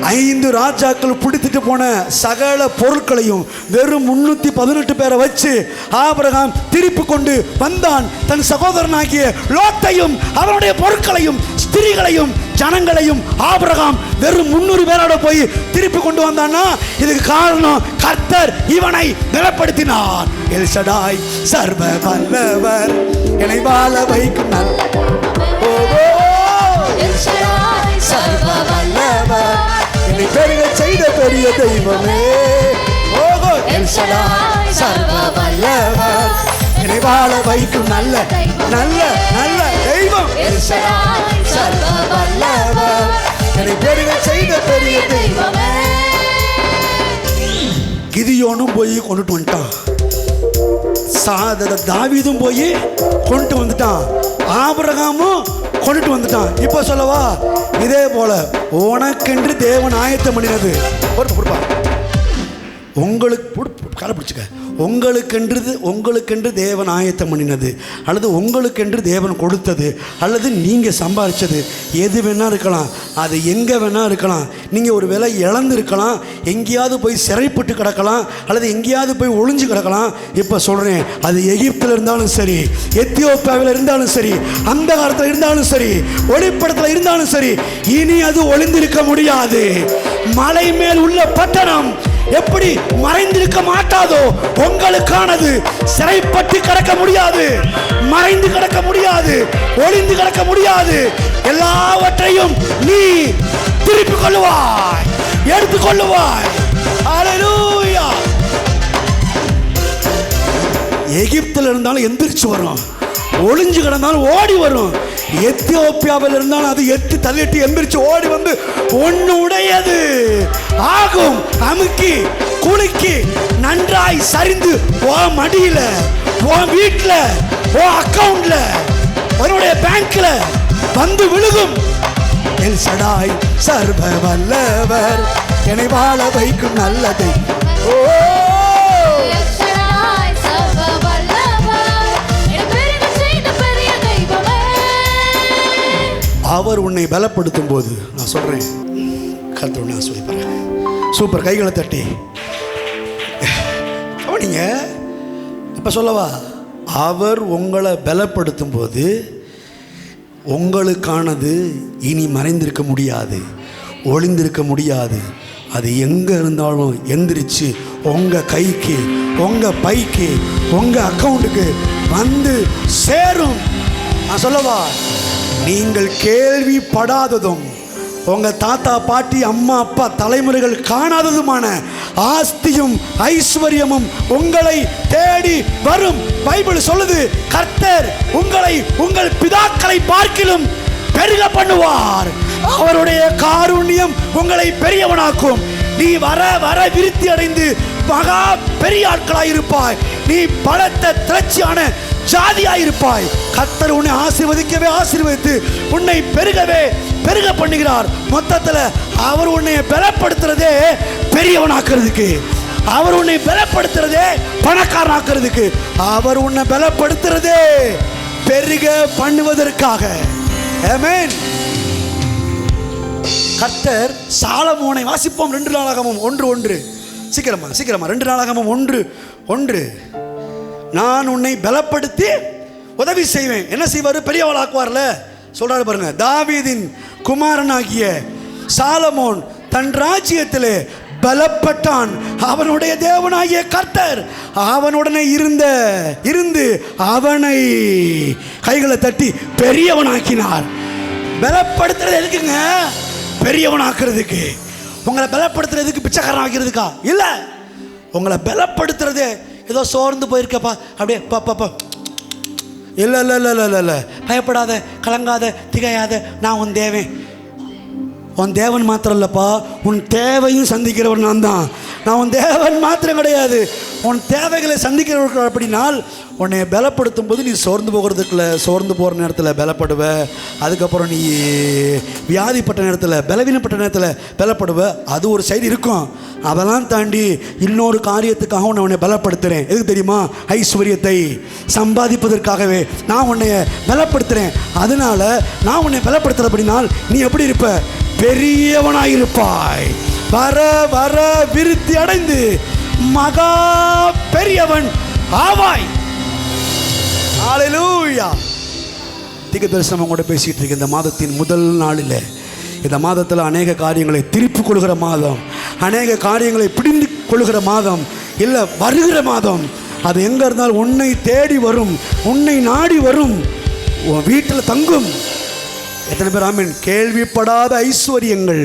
B: 5 ராஜாக்கள் பிடித்துட்டு போன சகல பொருட்களையும் வெறும் 318 பேரை வச்சு ஆபிரகாம் திருப்பி கொண்டு வந்தான். தன் சகோதரனாகிய லோத்தையும் அவனுடைய பொருட்களையும் ஸ்திரீகளையும் ஜனங்களையும் ஆபிரகாம் வெறும் 300 பேரோட போய் திருப்பி கொண்டு வந்தான்னா இதுக்கு காரணம் கர்த்தர் இவனை பலப்படுத்தினார். எல்சடாய் சர்வ வல்லவர், என்னை வாழ வைக்கும் நல்ல
C: சர்வ வல்லவர்,
B: என்னை பெருக செய்த பெரிய தெய்வமே. ஓகோ
C: எல்சடாய் சர்வ வல்லவர்,
B: என்னை வாழ வைக்கும் நல்ல நல்ல நல்ல தெய்வம்.
C: எல்சடாய் சர்வ வல்லவர்,
B: என்னை பெருக செய்த பெரிய தெய்வமே. கிதியோனும் போய் கொண்டுட்டு வந்துட்டான், தாவீதும் போய் கொண்டு வந்துட்டான், ஆபிரகாமும் கொண்டுட்டு வந்துட்டான். இப்போ சொல்லவா, இதே போல உனக்கென்று தேவன் ஆயத்தம் பண்ணினது பொறுப்பா உங்களுக்கு காலை பிடிச்சிக்க, உங்களுக்கென்று தேவன் ஆயத்தம் பண்ணினது அல்லது உங்களுக்கென்று தேவன் கொடுத்தது அல்லது நீங்கள் சம்பாதிச்சது எது வேணா இருக்கலாம், அது எங்கே வேணா இருக்கலாம். நீங்கள் ஒரு வேளை இழந்திருக்கலாம், எங்கேயாவது போய் சிறைப்பட்டு கிடக்கலாம் அல்லது எங்கேயாவது போய் ஒளிஞ்சு கிடக்கலாம். இப்போ சொல்கிறேன், அது எகிப்தில் இருந்தாலும் சரி, எத்தியோப்பியாவில் இருந்தாலும் சரி, அந்த காலத்தில் இருந்தாலும் சரி, ஒளிப்படத்தில் இருந்தாலும் சரி, இனி அது ஒளிந்திருக்க முடியாது. மலை மேல் உள்ள பட்டணம் எப்படி மறைந்திருக்க மாட்டாதோ உங்களுக்கானது சிறைப்பட்டு கிடக்க முடியாது, மறைந்து கிடக்க முடியாது, ஒளிந்து கிடக்க முடியாது. எல்லாவற்றையும் நீ திருப்பிக் கொள்ளுவாய், எடுத்துக் கொள்ளுவாய். ஹல்லேலூயா. எகிப்தில் இருந்தாலும் எந்திரிச்சு வரும், ஒளிஞ்சு கிடந்தாலும் ஓடி வரும். எத்தியோப்பியாவில் இருந்தாலும் அது எத்தி தள்ளிட்டு எந்திரிச்சு ஓடி வந்து உன்னுடையது ஆகும். அமுக்கி குலுக்கி நன்றாய் சரிந்து ஓ மடியில, ஓ வீட்டில், ஓ அக்கவுண்ட்ல, உன்னுடைய பேங்க்ல வந்து விழுகும். எல்சடாய் சர்வ வல்லவர், என்னை வாழ வைக்கும் நல்லதை. ஓ அவர் உன்னை பலப்படுத்தும் போது நான் சொல்றேன், கர்த்தர் நான் சொல்லிப்பறேன், சூப்பர், கைகளை தட்டி கவனிங்க. இப்போ சொல்லவா, அவர் உங்களை பலப்படுத்தும் போது உங்களுக்கானது இனி மறைந்திருக்க முடியாது, ஒளிந்திருக்க முடியாது. அது எங்கே இருந்தாலும் எந்திரிச்சு உங்கள் கைக்கு, உங்கள் பைக்கு, உங்கள் அக்கௌண்ட்டுக்கு வந்து சேரும். நான் சொல்லவா, நீங்கள் கேள்விப்படாததும் உங்கள் தாத்தா பாட்டி அம்மா அப்பா தலைமுறைகள் காணாததுமான ஆஸ்தியும் ஐஸ்வர்யமும் உங்களை தேடி வரும். பைபிள் சொல்லுது, கர்த்தர் உங்களை உங்கள் பிதாக்களை பார்க்கிலும் பெருக பண்ணுவார். அவருடைய காருண்யம் உங்களை பெரியவனாக்கும். நீ வர வர விருத்தி அடைந்து மகா பெரிய ஆட்களாயிருப்பாய். நீ பலத்த திரட்சியான ஜாதியாயிருப்பாய். கர்த்தர் உன்னை ஆசீர்வதிக்கவே ஆசீர்வதித்து உன்னை பெருகவே பெருக பண்ணுகிறார். மொத்தத்தில் அவர் உன்னை பலப்படுத்துறதே பெரியவனாக்குறதுக்கு, அவர் உன்னை பலப்படுத்துறதே பணக்காரனாக்குறதுக்கு, அவர் உன்னை பலப்படுத்துறதே பெருக பண்ணுவதற்காக. ஆமென். கர்த்தர் சாலமோனை வாசிப்போம். 2 நாளாகமம் 1:1. சீக்கிரமா 2 நாளாகமம் 1:1. நான் உன்னை பலப்படுத்தி உதவி செய்வேன். என்ன செய்வார்? பெரியவளாக்குவார்ல சொல்றாரு பாருங்க. தாவீதின் குமாரனாகிய சாலமோன் தன் ராஜ்யத்திலே பலப்பட்டான். அவனுடைய தேவனாகிய கர்த்தர் அவனுடனே இருந்து அவனை கைகளை தட்டி பெரியவனாக்கினார். பலப்படுத்துறது எதுக்குங்க? பெரியவனாக்குறதுக்கு. உங்களை பலப்படுத்துறதுக்கு பிச்சைக்காரன் ஆக்கிறதுக்கா? இல்லை, உங்களை பலப்படுத்துறது ஏதோ சோர்ந்து போயிருக்கப்பா அப்படியே பாப்பா இல்லை இல்லை இல்லை இல்லை இல்லை, பயப்படாத, கலங்காத, திகையாத, நான் உன் தேவன். உன் தேவன் மாத்திரம் இல்லைப்பா, உன் தேவையும் சந்திக்கிறவர் நான் தான். நான் உன் தேவன் மாத்திரம் கிடையாது, உன் தேவைகளை சந்திக்கிறவர்கள். அப்படின்னால் உன்னை பலப்படுத்தும் போது நீ சோர்ந்து போகிறதுக்குள்ள, சோர்ந்து போகிற நேரத்தில் பலப்படுவ. அதுக்கப்புறம் நீ வியாதிப்பட்ட நேரத்தில், பலவீனப்பட்ட நேரத்தில் பலப்படுவ. அது ஒரு சைடு இருக்கும். அதெல்லாம் தாண்டி இன்னொரு காரியத்துக்காக உன்னை பலப்படுத்துகிறேன். எதுக்கு தெரியுமா? ஐஸ்வர்யத்தை சம்பாதிப்பதற்காகவே நான் உன்னை பலப்படுத்துகிறேன். அதனால நான் உன்னை பலப்படுத்துகிற அப்படின்னால் நீ எப்படி இருப்ப? பெரியவனாயிருப்பாய். வர வர விருத்தி அடைந்து மகா பெரியவன் ஆவாய். ஹல்லேலூயா. தீர்க்கதரிசனம் கூட பேசிட்டு இருக்கு. இந்த மாதத்தின் முதல் நாளில், இந்த மாதத்தில் அநேக காரியங்களை திருப்பி கொள்கிற மாதம், அநேக காரியங்களை பிடிந்து கொள்கிற மாதம், இல்லை வருகிற மாதம். அது எங்கே இருந்தாலும் உன்னை தேடி வரும், உன்னை நாடி வரும், உன் வீட்டில் தங்கும். எத்தனை பேர் ஆமென்? கேள்விப்படாத ஐஸ்வர்யங்கள்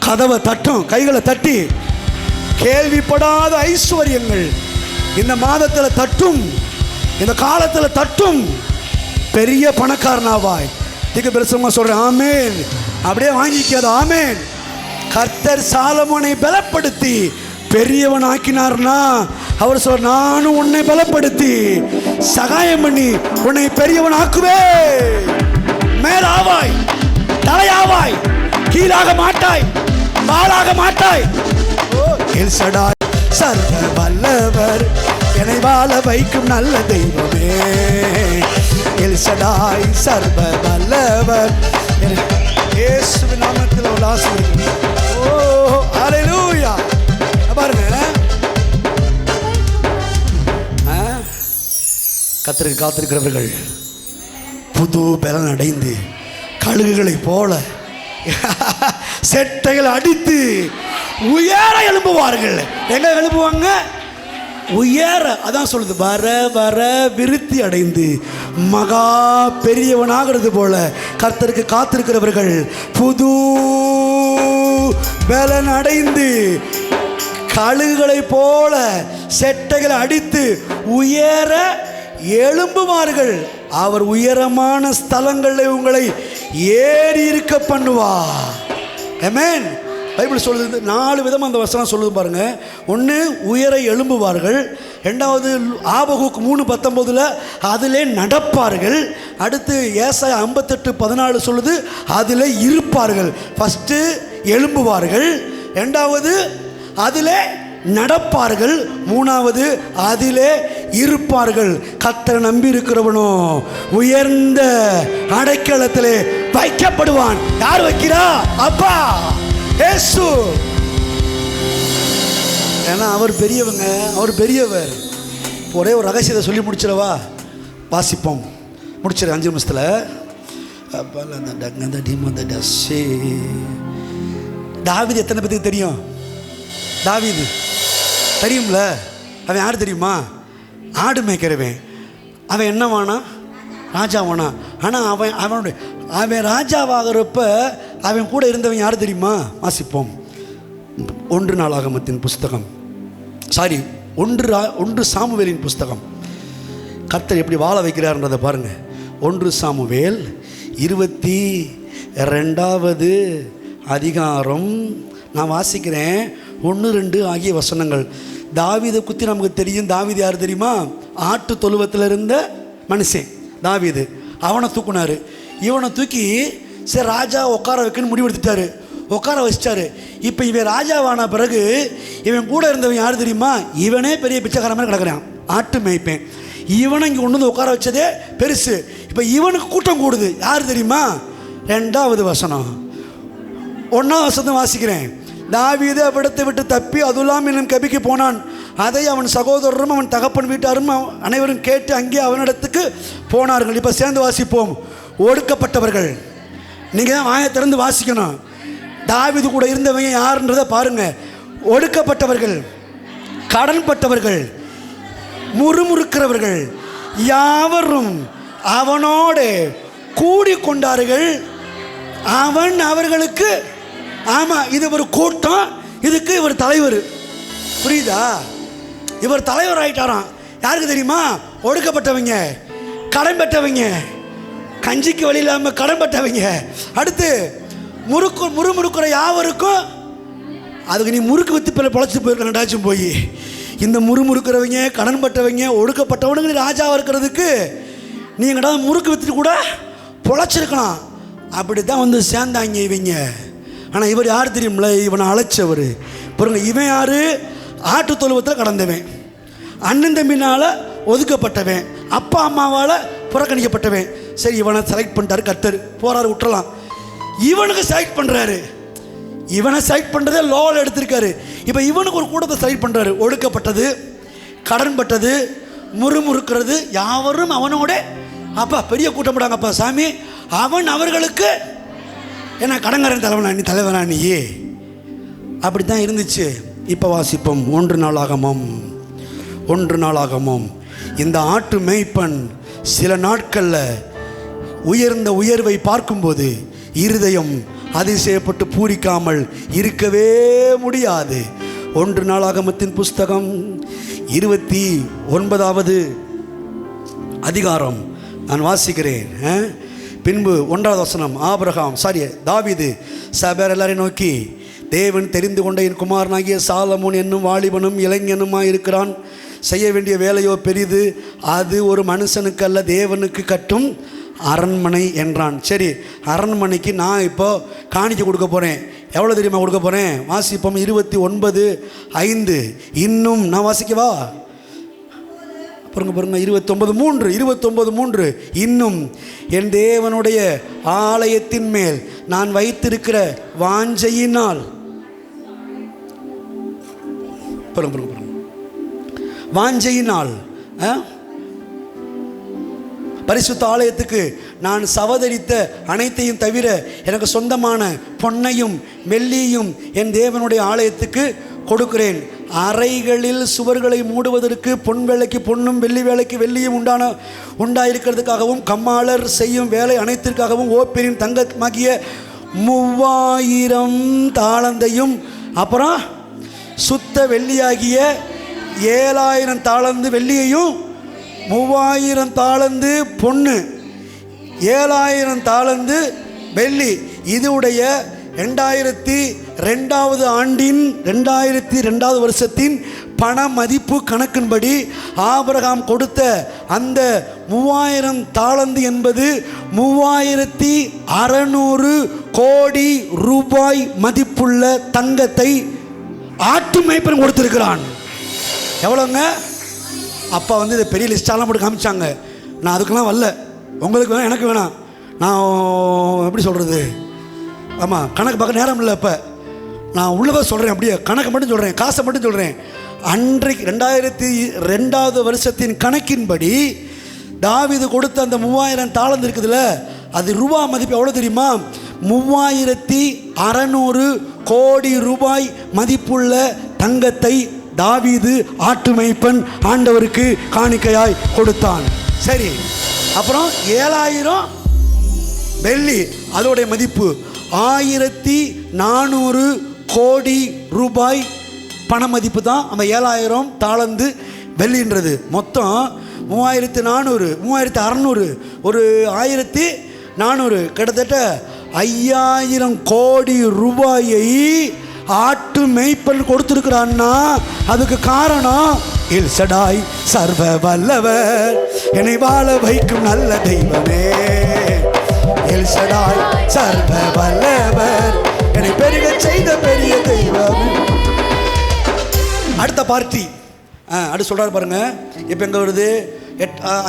B: கதவை தட்டும். கைகளை தட்டி, கேள்விப்படாத ஐஸ்வர்யங்கள் இந்த மாதத்தில் தட்டும், இந்த காலத்தில் தட்டும். பெரிய பணக்காரனாவாய். தீர்க்கதரிசனமா சொல்றேன். ஆமென். அப்படியே வாங்கிக்காத. ஆமென். கர்த்தர் சாலமோனை பலப்படுத்தி பெரியவன் ஆக்கினார்னா அவர் சொல்ற, நானும் உன்னை பலப்படுத்தி சகாயம் பண்ணி உன்னை பெரியவன் ஆக்குவே. மேலாவாய், தலையாவாய், கீழாக மாட்டாய், வாளாக மாட்டாய். எல் ஷடாய் சர்வ வல்லவர், என்னை வாழ வைக்கும் நல்ல தெய்வமே. எல் ஷடாய் சர்வ வல்லவர். இயேசுவின் நாமத்தில் ஒரு ஆசீர்வாதம். ஓ ஹல்லேலூயா. பாருங்க, கர்த்தருக்கு காத்திருக்கிறவர்கள் புது பலன் அடைந்து கழுகுகளை போல செட்டைகள் அடித்து உயர எழும்புவார்கள். எங்க எழும்புவாங்க? உயர. அதான் சொல்லுது, வர வர விருத்தி அடைந்து மகா பெரியவனாகிறது போல கர்த்தருக்கு காத்திருக்கிறவர்கள் புது பலன் அடைந்து கழுகுகளை போல செட்டைகளை அடித்து உயர எழும்புவார்கள். அவர் உயரமான ஸ்தலங்களில் உங்களை ஏறி இருக்க பண்ணுவார். ஆமென். பைபிள் சொல்லுது 4 விதமாக அந்த வசனம் சொல்லுது பாருங்க. ஒன்று, உயர எழும்புவார்கள். ரெண்டாவது, ஆபகுக் 3:19 அதிலே நடப்பார்கள். அடுத்து ஏசாயா 58:14 சொல்லுது அதிலே இருப்பார்கள். ஃபஸ்ட்டு எழும்புவார்கள், ரெண்டாவது அதிலே நடப்பார்கள், மூணாவது அதிலே இருப்பார்கள். கர்த்தரை நம்பி இருக்கிறவனோ உயர்ந்த அடைக்கலத்திலே வைக்கப்படுவான். யார் வைக்கிறா? அப்பா இயேசு. ஏன்னா அவர் பெரியவங்க, அவர் பெரியவர். ஒரே ஒரு ரகசியத்தை சொல்லி முடிச்சிடவா? வாசிப்போம், முடிச்சிடு 5 நிமிஷத்தில். தாவீது எத்தனை பேருக்கு தெரியும்? தாவீது தெரியும்ல. அவன் யார் தெரியுமா? ஆடு மேய்க்கிறவன். அவன் என்னவானா? ராஜாவானா. ஆனால் அவன் ராஜாவாகிறப்ப அவன் கூட இருந்தவன் யார் தெரியுமா? வாசிப்போம் 1 நாளாகமத்தின் புஸ்தகம், சாரி 1 சாமுவேலின் புஸ்தகம். கர்த்தர் எப்படி வாழ வைக்கிறார்ன்றதை பாருங்கள். 1 சாமுவேல் 22வது அதிகாரம் நான் வாசிக்கிறேன். 1-2 ஆகிய வசனங்கள். தாவீதை குத்தி நமக்கு தெரியும். தாவீது யார் தெரியுமா? ஆட்டு தொழுவத்தில் இருந்த மனுஷன் தாவீது. அவனை தூக்குனாரு. இவனை தூக்கி சரி ராஜா உட்கார வைக்கணும்னு முடிவெடுத்துட்டாரு. உட்கார வச்சிட்டாரு. இப்போ இவன் ராஜாவான பிறகு இவன் கூட இருந்தவன் யார் தெரியுமா? இவனே பெரிய பிச்சைக்கார மாதிரி கிடக்குறான், ஆட்டு மேய்ப்பேன். இவனை இங்கே கொண்டு வந்து உட்கார வச்சதே பெருசு. இப்போ இவனுக்கு கூட்டம் கூடுது. யார் தெரியுமா? 2வது வசனம். 1வது வசனம் வாசிக்கிறேன். தாவீது அவ்விடத்தை விட்டு தப்பி அதுலாம் என்னும் கபிக்கு போனான். அதை அவன் சகோதரரும் அவன் தகப்பன் வீட்டாரும் அனைவரும் கேட்டு அங்கே அவனிடத்துக்கு போனார்கள். இப்போ சேர்ந்து வாசிப்போம். ஒடுக்கப்பட்டவர்கள். நீங்கள் தான் வாயை திறந்து வாசிக்கணும். தாவீது கூட இருந்தவங்க யாருன்றதை பாருங்க. ஒடுக்கப்பட்டவர்கள், கடன்பட்டவர்கள், முறுமுறுக்கிறவர்கள் யாவரும் அவனோடு கூடிக்கொண்டார்கள். அவன் அவர்களுக்கு, ஆமாம் இது ஒரு கூட்டம், இதுக்கு இவர் தலைவர். புரியுதா? இவர் தலைவர் ஆகிட்டாராம். யாருக்கு தெரியுமா? ஒடுக்கப்பட்டவங்க, கடன் பெற்றவங்க, கஞ்சிக்கு வழி இல்லாமல் கடன் பெற்றவங்க. அடுத்து முறுமுறுக்கிற யாவருக்கும். அதுக்கு நீ முறுக்கு வித்து பொழைச்சி போயிருக்க ரெண்டாச்சும் போய். இந்த முறுமுறுக்கிறவங்க, கடன் பட்டவங்க, ஒடுக்கப்பட்டவனுங்க ராஜாவாக இருக்கிறதுக்கு நீங்கடா முறுக்கு வித்துட்டு கூட பொழைச்சிருக்கலாம். அப்படி தான் வந்து சேர்ந்தாங்க இவங்க. ஆனால் இவர் யார் தெரியுமில்ல? இவனை அழைச்சவர். பாருங்க, இவன் யார்? ஆட்டு தொழுவத்தில் கடந்தவன், அண்ணன் தம்பினால் ஒதுக்கப்பட்டவன், அப்பா அம்மாவால் புறக்கணிக்கப்பட்டவன். சரி, இவனை செலக்ட் பண்ணிட்டாரு கர்த்தர். போறாரு, விட்டுறலாம். இவனுக்கு செலக்ட் பண்ணுறாரு. இவனை செலக்ட் பண்ணுறதே லோவில் எடுத்திருக்காரு. இப்போ இவனுக்கு ஒரு கூட்டத்தை செலக்ட் பண்ணுறாரு. ஒடுக்கப்பட்டது, கடன்பட்டது, முறுமுறுக்கிறது யாவரும் அவனோட. அப்பா பெரிய கூட்டம் போடாங்கப்பா சாமி. அவன் அவர்களுக்கு என்ன கடங்காரன் தலைவனா நீ, தலைவனா நீ. அப்படி தான் இருந்துச்சு. இப்போ வாசிப்போம் 1 நாளாகமம். இந்த ஆட்டு மேய்ப்பன் சில நாட்களில் உயர்ந்த உயர்வை பார்க்கும்போது இருதயம் அதிசயப்பட்டு பூரிக்காமல் இருக்கவே முடியாது. 1 நாளாகமத்தின் புஸ்தகம் 29வது அதிகாரம் நான் வாசிக்கிறேன். பின்பு 1வது வசனம். தாவீது சபையார் எல்லாரையும் நோக்கி, தேவன் தெரிந்து கொண்ட என் குமாரனாகிய சாலமோன் என்னும் வாலிபனும் இளைஞனுமாய் இருக்கிறான். செய்ய வேண்டிய வேலையோ பெரிது, அது ஒரு மனுஷனுக்கு அல்ல தேவனுக்கு கட்டும் அரண்மனை என்றான். சரி, அரண்மனைக்கு நான் இப்போ காணிக்க கொடுக்க போகிறேன். எவ்வளோ தெரியுமா கொடுக்க போகிறேன்? வாசிப்போம் 29:5. இன்னும் நான் வாசிக்கவா? பாருங்க 29:3. இன்னும் என் தேவனுடைய ஆலயத்தின் மேல் நான் வைத்திருக்கிற வாஞ்சையினால், வாஞ்சையினால் பரிசுத்த ஆலயத்துக்கு நான் சவதரித்த அனைத்தையும் தவிர எனக்கு சொந்தமான பொன்னையும் வெள்ளியையும் என் தேவனுடைய ஆலயத்துக்கு கொடுக்கிறேன். அறைகளில் சுவர்களை மூடுவதற்கு பொன் வேலைக்கு பொன்னும் வெள்ளி வேலைக்கு வெள்ளியும் உண்டாயிருக்கிறதுக்காகவும் கம்மாளர் செய்யும் வேலை அனைத்திற்காகவும் ஓப்பேரின் தங்கமாகிய 3000 தாளந்தையும், அப்புறம் சுத்த வெள்ளியாகிய 7000 தாளந்து வெள்ளியையும், 3000 தாளந்து பொண்ணு, 7000 தாளந்து வெள்ளி, இதுடைய 2002வது ஆண்டின் 2002வது வருஷத்தின் பண மதிப்பு கணக்கின்படி ஆபிரகாம் கொடுத்த அந்த 3000 தாளந்து என்பது 3600 கோடி ரூபாய் மதிப்புள்ள தங்கத்தை ஆட்டு மேய்ப்பன் கொடுத்திருக்கிறான். எவ்வளோங்க? அப்பா வந்து இதை பெரிய லிஸ்டாலாம் போட்டு காமிச்சாங்க. நான் அதுக்கெல்லாம் வரல. உங்களுக்கு வேணாம், எனக்கு வேணாம். நான் எப்படி சொல்கிறது, ஆமாம் கணக்கு பார்க்க நேரம் இல்லை. இப்போ நான் உள்ளதை சொல்கிறேன், அப்படியே கணக்கு மட்டும் சொல்கிறேன், காசை மட்டும் சொல்கிறேன். அன்றைக்கு 2002 வருஷத்தின் கணக்கின்படி தாவீது கொடுத்த அந்த 3000 தாளந்து இருக்குதுல்ல, அது ரூபா மதிப்பு எவ்வளோ தெரியுமா? 3600 கோடி ரூபாய் மதிப்புள்ள தங்கத்தை தாவீது ஆட்டு மேய்ப்பன் ஆண்டவருக்கு காணிக்கையாய் கொடுத்தான். சரி, அப்புறம் 7000 வெள்ளி, அதோடைய மதிப்பு 1400 கோடி ரூபாய் பண மதிப்பு தான் அந்த 7000 தாளந்து வெள்ளின்றது. மொத்தம் 3400, 3600, ஒரு 1400, கிட்டத்தட்ட 5000 கோடி ரூபாயை ஆட்டு மேய்ப்பன் கொடுத்துருக்கிறான்னா அதுக்கு காரணம் எல் சடாய் சர்வ வல்லவர், என்னை வாழ வைக்கும் நல்ல தெய்வமே. எல் சடாய் சர்வ வல்லவர், என்னை பெருக செய்த பெரிய தெய்வமே. அடுத்த பார்ட்டி அடுத்து சொல்கிறார் பாருங்க. இப்போ எங்கே வருது?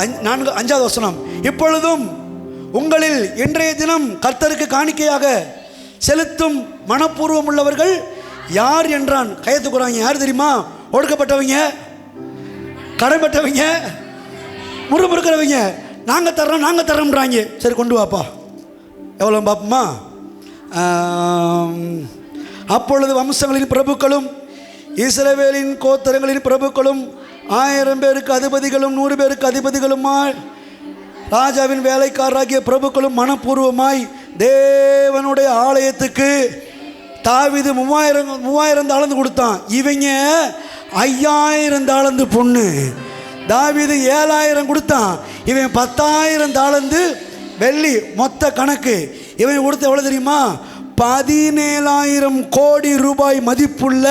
B: 5வது வசனம். இப்பொழுதும் உங்களில் இன்றைய தினம் கர்த்தருக்கு காணிக்கையாக செலுத்தும் மனப்பூர்வம் உள்ளவர்கள் யார் என்றான். கையெழுத்துக்குறாங்க. யார் தெரியுமா? ஒடுக்கப்பட்டவங்க, கடன்பட்டவங்க, முறுமுறுக்கிறவங்க. நாங்கள் தர்றோம்ன்றாங்க. சரி, கொண்டு வாப்பா, எவ்வளோ பார்ப்போமா? அப்பொழுது வம்சங்களின் பிரபுக்களும் இஸ்ரவேலின் கோத்திரங்களின் பிரபுக்களும் 1000 பேருக்கு அதிபதிகளும் 100 பேருக்கு அதிபதிகளுமாய் ராஜாவின் வேலைக்காரராகிய பிரபுக்களும் மனப்பூர்வமாய் தேவனுடைய ஆலயத்துக்கு தாவீது 3000 தாளந்து கொடுத்தான். இவங்க 5000 தாளந்து பொண்ணு. தாவீது 7000 கொடுத்தான். இவன் 10,000 தாளந்து வெள்ளி. மொத்த கணக்கு இவன் கொடுத்த எவ்வளோ தெரியுமா? 17,000 கோடி ரூபாய் மதிப்புள்ள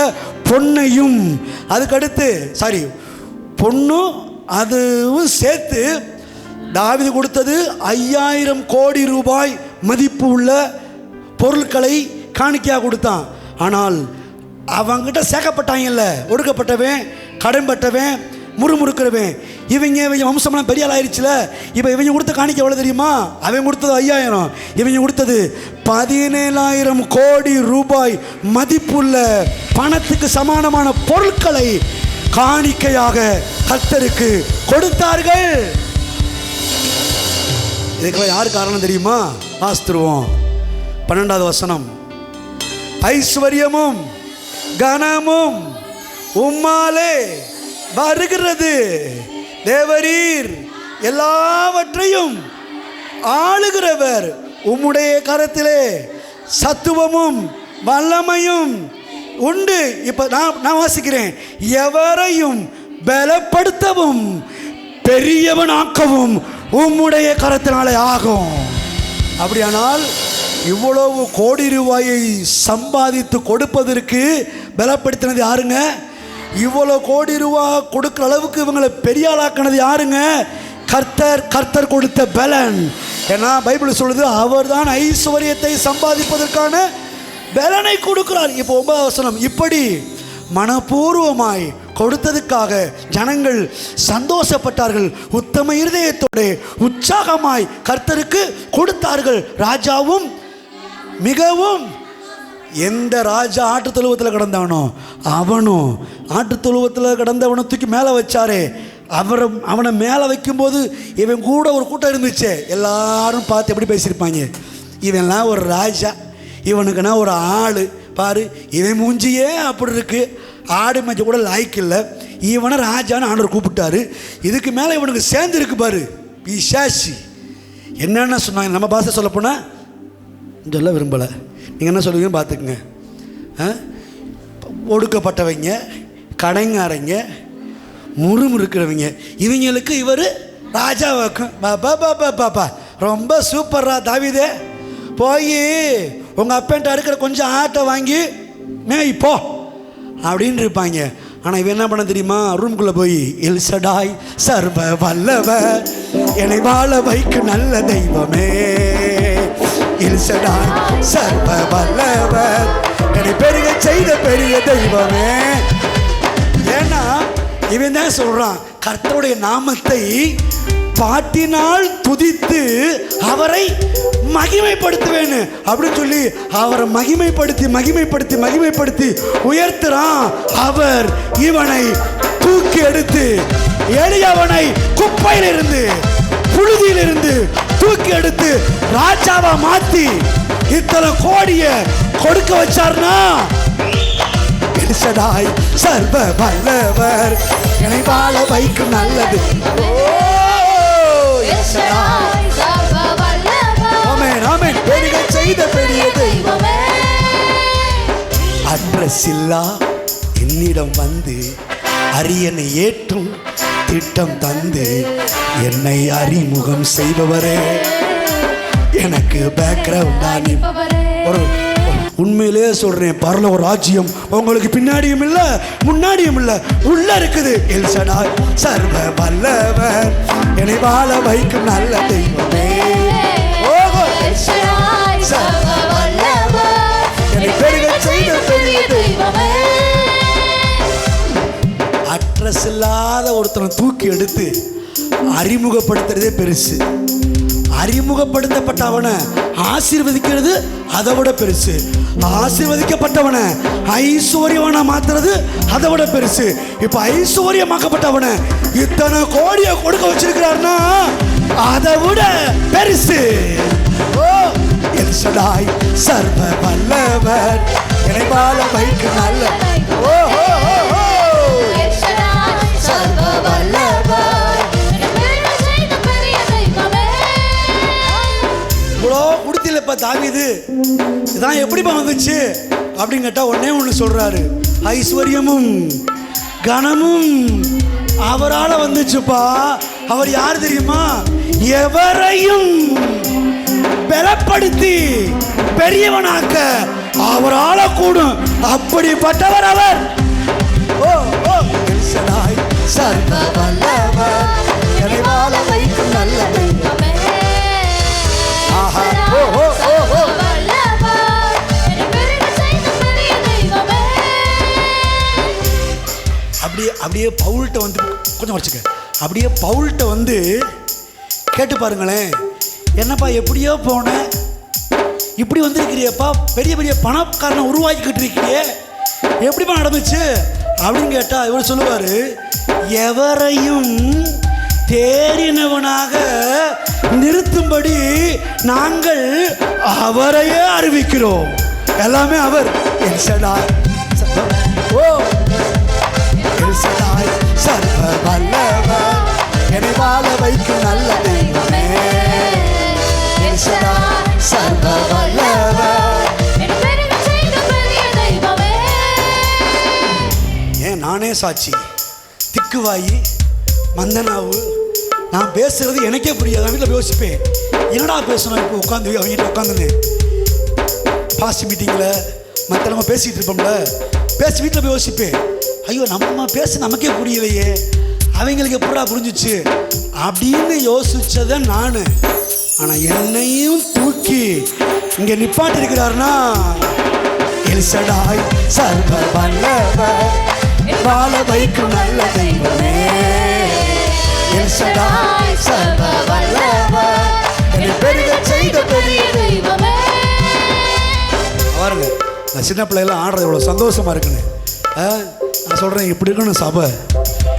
B: பொண்ணையும், அதுக்கடுத்து பொண்ணும் அதுவும் சேர்த்து தாவீது கொடுத்தது 5000 கோடி ரூபாய் மதிப்பு உள்ள பொருட்களை காணிக்கையாக கொடுத்தான். ஆனால் அவங்கிட்ட சேர்க்கப்பட்டாங்கல்ல, ஒடுக்கப்பட்டவன், கடன்பட்டவன், முறுமுறுக்கிறவன், இவங்க வம்சம்லாம் பெரிய ஆள் ஆயிடுச்சுல. இப்போ இவங்க கொடுத்த காணிக்கை எவ்வளோ தெரியுமா? அவன் கொடுத்தது 5000, இவங்க கொடுத்தது 17,000 கோடி ரூபாய் மதிப்புள்ள பணத்துக்கு சமானமான பொருட்களை காணிக்கையாக கர்த்தருக்கு கொடுத்தார்கள். இதுக்கெல்லாம் யார் காரணம் தெரியுமா? வாஸ்துருவோம். 12வது வசனம். ஐஸ்வர்யமும் கனமும் உம்மாலே வருகிறது, தேவரீர் எல்லாவற்றையும் ஆளுகிறவர், உம்முடைய கரத்திலே சத்துவமும் வல்லமையும் உண்டு. இப்போ நான் வாசிக்கிறேன். எவரையும் பலப்படுத்தவும் பெரியவனாக்கவும் உம்முடைய கரத்தினாலே ஆகும். அப்படியானால் இவ்வளவு கோடி ரூபாயை சம்பாதித்து கொடுப்பதற்கு பலப்படுத்தினது யாருங்க? இவ்வளோ கோடி ரூபா கொடுக்குற அளவுக்கு இவங்களை பெரிய ஆளாக்கினது யாருங்க? கர்த்தர் கொடுத்த பலன். ஏன்னா பைபிள் சொல்லுது, அவர் தான் ஐஸ்வர்யத்தை சம்பாதிப்பதற்கான பலனை கொடுக்கிறார். இப்போ 9வது வசனம். இப்படி மனப்பூர்வமாய் கொடுத்ததுக்காக ஜனங்கள் சந்தோஷப்பட்டார்கள், உத்தம இருதயத்தோடு உற்சாகமாய் கர்த்தருக்கு கொடுத்தார்கள். ராஜாவும் மிகவும், எந்த ராஜா ஆட்டு தொழுவத்தில் கிடந்தானோ அவனும் ஆட்டு தொழுவத்தில் கிடந்தவனை தூக்கி மேலே வச்சாரே, அவனை மேலே வைக்கும்போது இவன் கூட ஒரு கூட்டம் இருந்துச்சு. எல்லாரும் பார்த்து எப்படி பேசியிருப்பாங்க, இவன்லாம் ஒரு ராஜா, இவனுக்குன்னா ஒரு ஆள் பாரு, இவன் மூஞ்சியே அப்படி இருக்கு, ஆடு மேய்ச்ச கூட லாய்க்கு இல்லை, இவனை ராஜான்னு ஆண்டவர் கூப்பிட்டாரு, இதுக்கு மேலே இவனுக்கு சேர்ந்து இருக்கு பாரு பிசாசி. என்னென்ன சொன்னாங்க? நம்ம பாஷை சொல்லப்போனால் சொல்ல விரும்பலை, நீங்கள் என்ன சொல்லுவீங்கன்னு பார்த்துக்குங்க. ஒடுக்கப்பட்டவங்க, கடைங்காரங்க, முறுமுறுக்கிறவங்க, இவங்களுக்கு இவர் ராஜாவாக்கும். பாப்பா ரொம்ப சூப்பர்ரா தாவீதே, போய் உங்கள் அப்பன்ட்ட இருக்கிற கொஞ்சம் ஆட்டை வாங்கி மேய்ப்போ அப்படின்னு இருப்பாங்க. ஆனால் இவன் என்ன பண்ண தெரியுமா? ரூம்குள்ளே போய் எல் சடாய் சர்வ வல்லவர், என்னை வாழ வைக்கும் நல்ல தெய்வமே, எல் சடாய் சர்வ வல்லவர், என்னை பெருக செய்த பெரிய தெய்வமே. ஏன்னா இவன் தான் சொல்கிறான், கர்த்தருடைய நாமத்தை பாட்டினால் துதித்து அவரை மகிமைப்படுத்துவேன்னு அப்படின்னு சொல்லி அவரை மகிமைப்படுத்தி உயர்த்துறான். அவர் இவனை தூக்கி எடுத்து எளியவனை குப்பையிலிருந்து புழுதியிலிருந்து தூக்கி எடுத்து ராஜாவா மாத்தி இத்தனை கோடிய கொடுக்க வச்சார்னா எல்சடாய் சர்வ வல்லவர் என்னை வாழ வைக்கும் நல்லது.
C: எல்சடாய் சர்வ வல்லவர்
B: ஆமென் ஆமென். பெருக செய்த பெரிய
C: தெய்வமே
B: அட்ரஸில்லா என்னிடம் வந்து அரியணை ஏற்றும் திட்டம் தந்து என்னை அறிமுகம் செய்பவரே, எனக்கு பேக்ரவுண்ட் ஒரு உண்மையிலே சொல்றேன், பரலோக ராஜ்யம் உங்களுக்கு பின்னாடியும் இல்ல முன்னாடியும் இல்ல, உள்ள இருக்குது. எல்சடாய் சர்வ வல்லவர் என்னை வாழ வைக்கும் நல்ல தெய்வமே. ஓஹோ
C: எல்சடாய் சர்வ வல்லவர்
B: என்னை பெருக செய்த பெரிய
C: தெய்வமே.
B: அட்ரஸ் இல்லாத ஒருத்தனை தூக்கி எடுத்து அறிமுகப்படுத்துறதே பெருசு. அறிமுகப்படுத்தப்பட்ட அவனை ஆசீர்வதிக்கிறது அதை விட பெருசு. ஆசீர்வதிக்கப்பட்டவனை ஐஸ்வர்யவனை மாத்துறது அதை விட பெருசு. இப்ப ஐஸ்வர்யமாக்கப்பட்டவனை இத்தனை கோடியை கொடுக்க வச்சிருக்கிறார்னா அதை விட பெருசு. ஓ எல்சடாய் சர்வ வல்லவர் என்னை வாழ வைக்கும் நல்ல. ஓ ஓ ஓ
C: எல்சடாய் சர்வ வல்லவர் என்னை பெருக செய்த பெரிய தெய்வமே.
B: இவ்வளோ கொடுத்தில்லப்பா தாவீது, இதான் எப்படிப்பா வந்துச்சு அப்படின்னு கேட்டால் ஒன்னே ஒன்று சொல்கிறாரு, ஐஸ்வர்யமும் கனமும் அவரால் வந்துச்சுப்பா. அவர் யார் தெரியுமா? எவரையும் பலப்படுத்தி பெரியவனாக்க அவரால் கூடும், அப்படிப்பட்டவர் அவர். ஓ ஓ எல்சடாய் சர்வ வல்லவர் என்னை வாழ வைக்கும் நல்ல தெய்வமே. ஆஹா ஓ ஓ ஓ ஓ
C: வல்லவர் என்னை பெருக செய்த பெரிய தெய்வமே.
B: அப்படியே பவுல்கிட்ட வந்து கொஞ்சம் வச்சுக்க, அப்படியே பவுல்கிட்ட வந்து கேட்டு பாருங்களேன், என்னப்பா எப்படியோ போனேன், இப்படி வந்திருக்கிறியப்பா, பெரிய பெரிய பணக்காரனை உருவாக்கிக்கிட்டு இருக்கியே, எப்படிப்பா நடந்துச்சு அப்படின்னு கேட்டால் இவர் சொல்லுவார், எவரையும் தேறினவனாக நிறுத்தும்படி நாங்கள் அவரையே அறிவிக்கிறோம். எல்லாமே அவர். எல்சடாய் ஓ எல்சடாய் சர்வ வல்லவர் என்னை வாழ வைக்கும் நல்ல தெய்வமே. எல்சடாய் சர்வ வல்லவர்
C: என்னை பெருக செய்த பெரிய தெய்வமே.
B: ஏன் நானே சாட்சி, திக்குவாயி மந்தனாவு, நான் பேசுறது எனக்கே புரியாது. நான் வீட்டில் யோசிப்பேன், என்னடா பேசணும் இப்போ உட்காந்து அவங்க வீட்டில் உட்காந்துன்னு பாஸ்ட் மீட்டிங்கில் மற்றவங்க பேசிகிட்டு இருப்போம்ல, பேசி வீட்டில் போய் யோசிப்பேன், ஐயோ நம்ம பேச நமக்கே புரியலையே, அவங்களுக்கு எப்படா புரிஞ்சிச்சு அப்படின்னு யோசிச்சதை நான். ஆனால் என்னையும் தூக்கி இங்கே நிப்பாட்டி இருக்கிறாருன்னா எல்சடாய் சர்வ வல்லவர் வாழ வைக்கும் நல்ல தெய்வமே. எல்சடாய் சர்வ வல்லவர் என்னை பெருக செய்த பெரிய
C: தெய்வமே.
B: பாருங்க, நான் சின்ன பிள்ளைகளாம் ஆடுறது எவ்வளோ சந்தோஷமா இருக்குன்னு. நான் சொல்கிறேன், இப்படி இருக்கணும் சபை.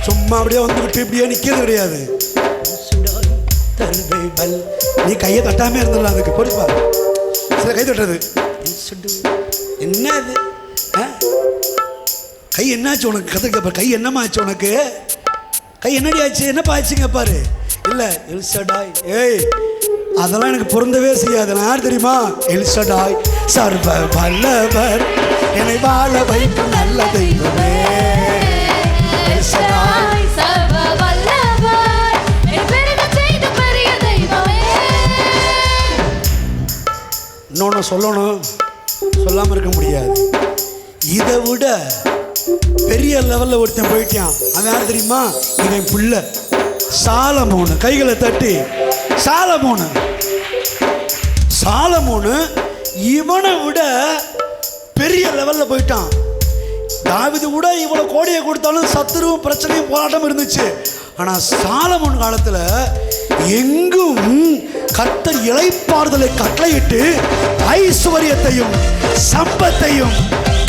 B: சும்மா அப்படியே வந்துக்கிட்டு இப்படியே நிற்கிறது கிடையாது. நீ கையை தட்டாமே இருந்துடலாம். அதுக்கு பொறுப்பா சில கை தட்டுறது என்ன அது? கை என்னாச்சு உனக்கு? கற்றுக்க கை என்னம்மா ஆச்சு உனக்கு? கை என்னடி ஆச்சு? என்னப்பா ஆச்சுங்க பாரு. இல்லை எல்சடாய், ஏய் அதெல்லாம் எனக்கு பொருந்தவே செய்யாது. நான் யார் தெரியுமா? எல்சடாய் சர்வ வல்லவர் என்னை வாழ வைக்கும் நல்ல தெய்வமே.
C: எல்சடாய் சர்வ வல்லவர் என்னை பெருக செய்த பெரிய தெய்வமே.
B: இன்னொன்று சொல்லணும், சொல்லாமல் இருக்க முடியாது. இதை விட பெரிய லெவலில் ஒருத்தன் போயிட்டான். அவன் யார் தெரியுமா? இவன் பிள்ளை சாலமோனு. கைகளை தட்டி சாலமோனு இவனை விட பெரிய லெவலில் போயிட்டான். தாவீது கூட இவ்வளோ கோடியை கொடுத்தாலும் சத்துருவும் பிரச்சனையும் போராட்டம் இருந்துச்சு. ஆனால் சாலமோன் காலத்தில் எங்கும் கர்த்தர் இளைப்பாறுதலை கட்டளையிட்டு ஐஸ்வர்யத்தையும் சம்பத்தையும்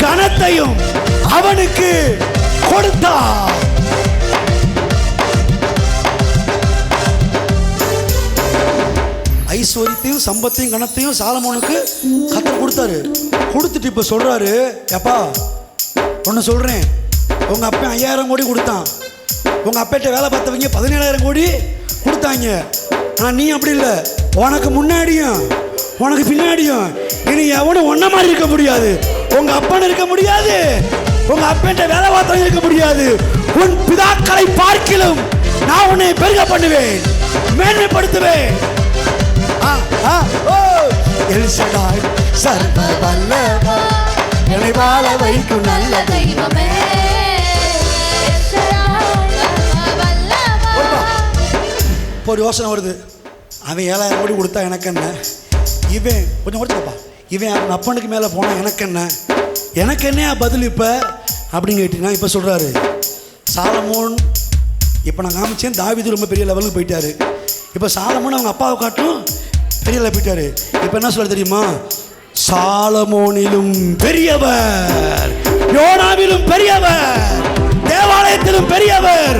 B: கனத்தையும் அவனுக்கு கொடுத்தார். ஐஸ்வர்யத்தையும் சம்பத்தையும் கனத்தையும் சாலமோனுக்கு கர்த்தர் கொடுத்தாரு. கொடுத்துட்டு இப்ப சொல்றாரு, எப்பா ஒன்று சொல்றேன், உங்க அப்பா 5000 கோடி கொடுத்தான், உங்க அப்பாட்ட வேலை பார்த்தவங்க 17000 கோடி கொடுத்தாங்க. ஆனால் நீ அப்படி இல்லை, உனக்கு முன்னாடியும் உனக்கு பின்னாடியும் இனி எவனும் ஒன்ன மாதிரி இருக்க முடியாது. உங்க அப்பன் இருக்க முடியாது, உங்க அப்பன்ட்ட வேலை பார்த்தவங்க இருக்க முடியாது. உன் பிதாக்களை பார்க்கிலும் நான் உன்னை பெருக பண்ணுவேன், மேன்மைப்படுத்துவேன். எல்சடாய் சர்வ வல்லவர், என்னை வாழ வைக்கும் நல்ல
C: தெய்வமே.
B: இப்போ ஒரு யோசனை வருது, அவன் 7000 கோடி கொடுத்தா எனக்கு என்ன, இவன் கொஞ்சம் முடிச்சுப்பா, இவன் அவன் அப்பனுக்கு மேலே போனால் எனக்கு என்ன, எனக்கு என்ன பதில் இப்போ அப்படின்னு கேட்டீங்கன்னா, இப்போ சொல்கிறாரு சாலமோன். இப்போ நான் காமிச்சேன், தாவீது ரொம்ப பெரிய லெவலுக்கு போயிட்டாரு. இப்போ சாலமோன் அவங்க அப்பாவை காட்டும் பெரிய லெவலில் போயிட்டாரு. இப்போ என்ன சொல்ல தெரியுமா, சாலமோனிலும் பெரியவர், யோனாவிலும் பெரியவர், தேவாலயத்திலும் பெரியவர்,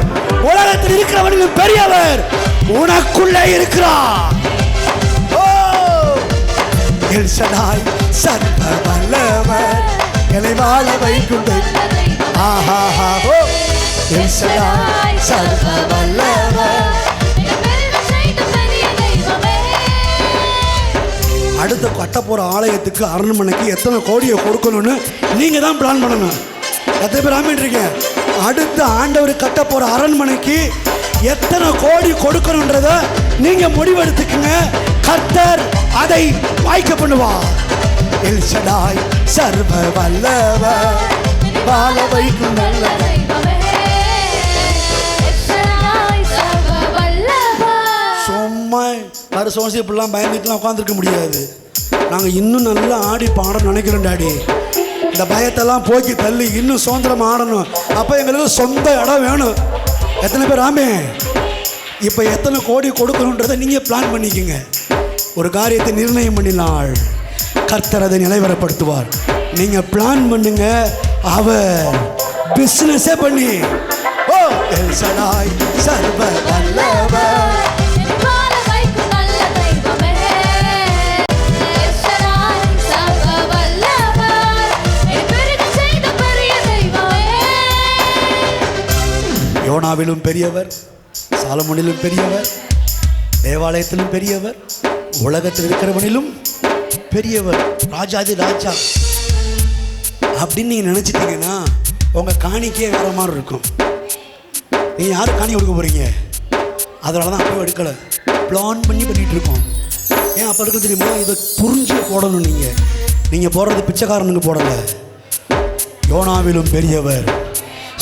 B: உலகத்தில் இருக்கிறவனிலும் பெரியவர் உனக்குள்ளே இருக்கிறார். எல்சடாய் சர்வ வல்லவர், என்னை வாழ வைக்கும் எல்சடாய் சர்வ வல்லவர். அடுத்த கட்ட போகிற ஆலயத்துக்கு அரண்மனைக்கு எத்தனை கோடியை கொடுக்கணும்னு நீங்கள் தான் பிளான் பண்ணணும். எத்தனை பேர் ஆமின்றீங்க? அடுத்த ஆண்டவர் கட்ட போகிற அரண்மனைக்கு எத்தனை கோடி கொடுக்கணுன்றத நீங்கள் முடிவெடுத்துக்குங்க. கர்த்தர் அதை வாய்க்க பண்ணுவார். எல்சடாய் சர்வ வல்லவர், வாழ வைக்கும் நல்ல
C: தெய்வமே.
B: சும்மா சோசி இப்படிலாம் பயந்துட்டுலாம் உட்காந்துருக்க முடியாது. நாங்கள் இன்னும் நல்லா ஆடி பாடணும்னு நினைக்கிறோம் டாடி. இந்த பயத்தெல்லாம் போக்கி தள்ளி இன்னும் சுதந்திரமாக ஆடணும். அப்போ எங்களுக்கு சொந்த இடம் வேணும். எத்தனை பேர் ஆமே? இப்போ எத்தனை கோடி கொடுக்கணுன்றதை நீங்கள் பிளான் பண்ணிக்கோங்க. ஒரு காரியத்தை நிர்ணயம் பண்ணினாள், கர்த்தர் அதை நிலைவரப்படுத்துவார். நீங்கள் பிளான் பண்ணுங்க, அவர் பிஸ்னஸே பண்ணி ஓ எல்சடாய் சர்வ வல்லவர். யோனாவிலும் பெரியவர், சாலமோனிலும் பெரியவர், தேவாலயத்திலும் பெரியவர், உலகத்தில் இருக்கிறவனிலும் பெரியவர், ராஜாதி ராஜா அப்படின்னு நீங்கள் நினச்சிட்டிங்கன்னா உங்கள் காணிக்கே வேற மாதிரி இருக்கும். நீங்கள் யாரும் காணி கொடுக்க போகிறீங்க? அதனால தான் அப்போ எடுக்கலை, பிளான் பண்ணி பண்ணிகிட்டு இருக்கோம். ஏன் அப்போ எடுக்க தெரியுமா? இதை புரிஞ்சு போடணும். நீங்கள் போடுறது பிச்சைக்காரனுக்கு போடலை. யோனாவிலும் பெரியவர்,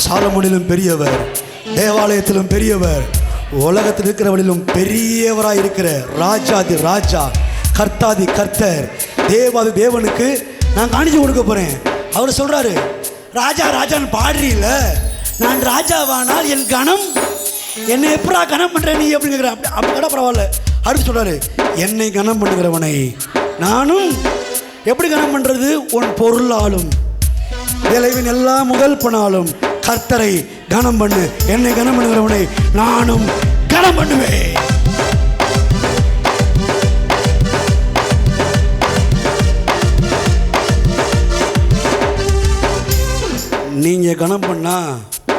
B: சாலமோனிலும் பெரியவர், தேவாலயத்திலும் பெரியவர், உலகத்தில் இருக்கிறவனிலும் பெரியவராக இருக்கிற ராஜாதி ராஜா, கர்த்தாதி கர்த்தர், தேவாதி தேவனுக்கு நான் காணிச்சு கொடுக்க போகிறேன். அவர் சொல்கிறாரு, ராஜா ராஜான்னு பாடுறீல்ல, நான் ராஜாவானால் என் கணம் என்னை எப்படா கணம் பண்ணுறேன் நீ அப்படின்னு கேட்குறேன். அப்படி கூட பரவாயில்ல. அடுத்து சொல்கிறாரு, என்னை கணம் பண்ணுகிறவனை நானும் எப்படி கணம் பண்ணுறது? உன் பொருளாலும் விளைவின் எல்லா முதல் பணாலும் கர்த்தரை கனம் பண்ணு. என்னை கனம் பண்ணுகிறவனை நானும் கனம் பண்ணுவேன். நீங்கள் கனம் பண்ணால்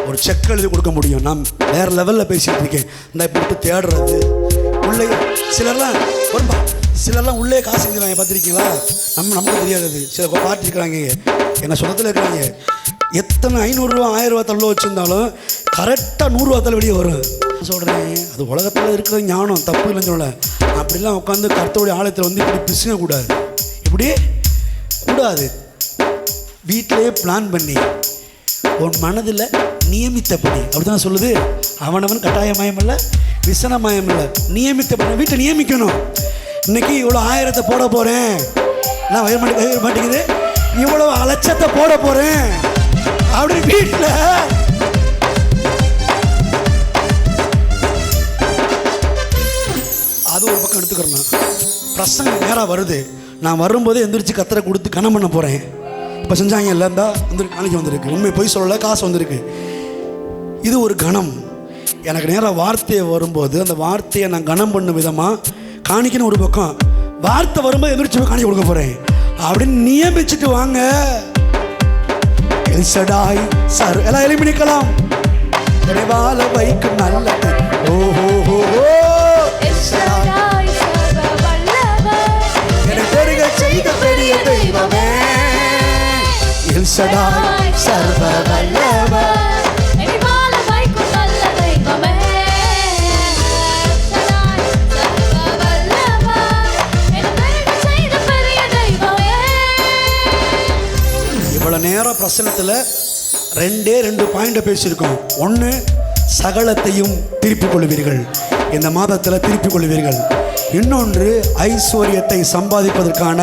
B: ஒரு செக் எழுதி கொடுக்க முடியும். நான் வேறு லெவலில் பேசிகிட்டு இருக்கேன். இந்த இப்போ தேடுறது உள்ளே சிலர்லாம் வரும்பா, சிலர்லாம் உள்ளே காசு செஞ்சுருவாங்க. பார்த்துருக்கீங்களா? நமக்கு தெரியாது. சில பார்ட்டி இருக்கிறாங்க, என்ன சொந்தத்தில் இருக்கிறாங்க. எத்தனை 500 ரூபா 1000 ரூபா தள்ள வச்சுருந்தாலும் கரெக்டாக 100 ரூபா தள்ள வெளியே வரும். சொல்கிறேன், அது உலகத்தில் இருக்கிற ஞானம், தப்பு இல்லைன்னு சொல்லலை. அப்படிலாம் உட்காந்து கர்த்தருடைய ஆலயத்தில் வந்து இப்படி பிசுங்க கூடாது, இப்படி கூடாது. வீட்டிலேயே பிளான் பண்ணி உன் மனதில் நியமித்தபடி, அப்படி தான் சொல்லுது. அவனவன் கட்டாயமயம் இல்லை, விசனமயம் இல்லை, நியமித்தபடி வீட்டை நியமிக்கணும். இன்னைக்கு இவ்வளோ 1000 போட போகிறேன், நான் வய மாட்டேங்குது, இவ்வளோ லட்சத்தை போட போகிறேன் அப்படி வீட்டில் பிரசங்கம் நேராக வருது. நான் வரும்போதே எந்திரிச்சு கத்தரை கொடுத்து கனம் பண்ண போகிறேன். இப்போ செஞ்சாங்க இல்லை இருந்தால் வந்து காணிக்க வந்திருக்கு. உண்மை பொய் சொல்லலை, காசு வந்திருக்கு. இது ஒரு கணம். எனக்கு நேராக வார்த்தையை வரும்போது அந்த வார்த்தையை நான் கனம் பண்ண விதமாக காணிக்கணும் ஒரு பக்கம், வார்த்தை வரும்போது எந்திரிச்சு போய் காணிக்க கொடுக்க போகிறேன் அப்படின்னு நியமிச்சுட்டு வாங்க. எல்சடாய் சார் எல்லாம் எழுப்பி நிற்கலாம். வாழ வைக்கும் நல்லது. ஓஹோ
C: எல்சடாய் சர்வ வல்லவர்,
B: என்னை பெருக செய்த பெரிய தெய்வமே. எல்சடாய் சர்வ வல்லவர்,
C: என்னை வாழ வைக்கும் நல்ல தெய்வமே. எல்சடாய் சர்வ வல்லவர், என்னை பெருக செய்த பெரிய தெய்வமே.
B: இவ்வளோ நேரம் பிரசனத்தில் ரெண்டு பாயிண்டை பேசியிருக்கோம். ஒன்று, சகலத்தையும் திருப்பிக் கொள்வீர்கள், இந்த மாதத்தில் திருப்பிக் கொள்வீர்கள். இன்னொன்று, ஐஸ்வர்யத்தை சம்பாதிப்பதற்கான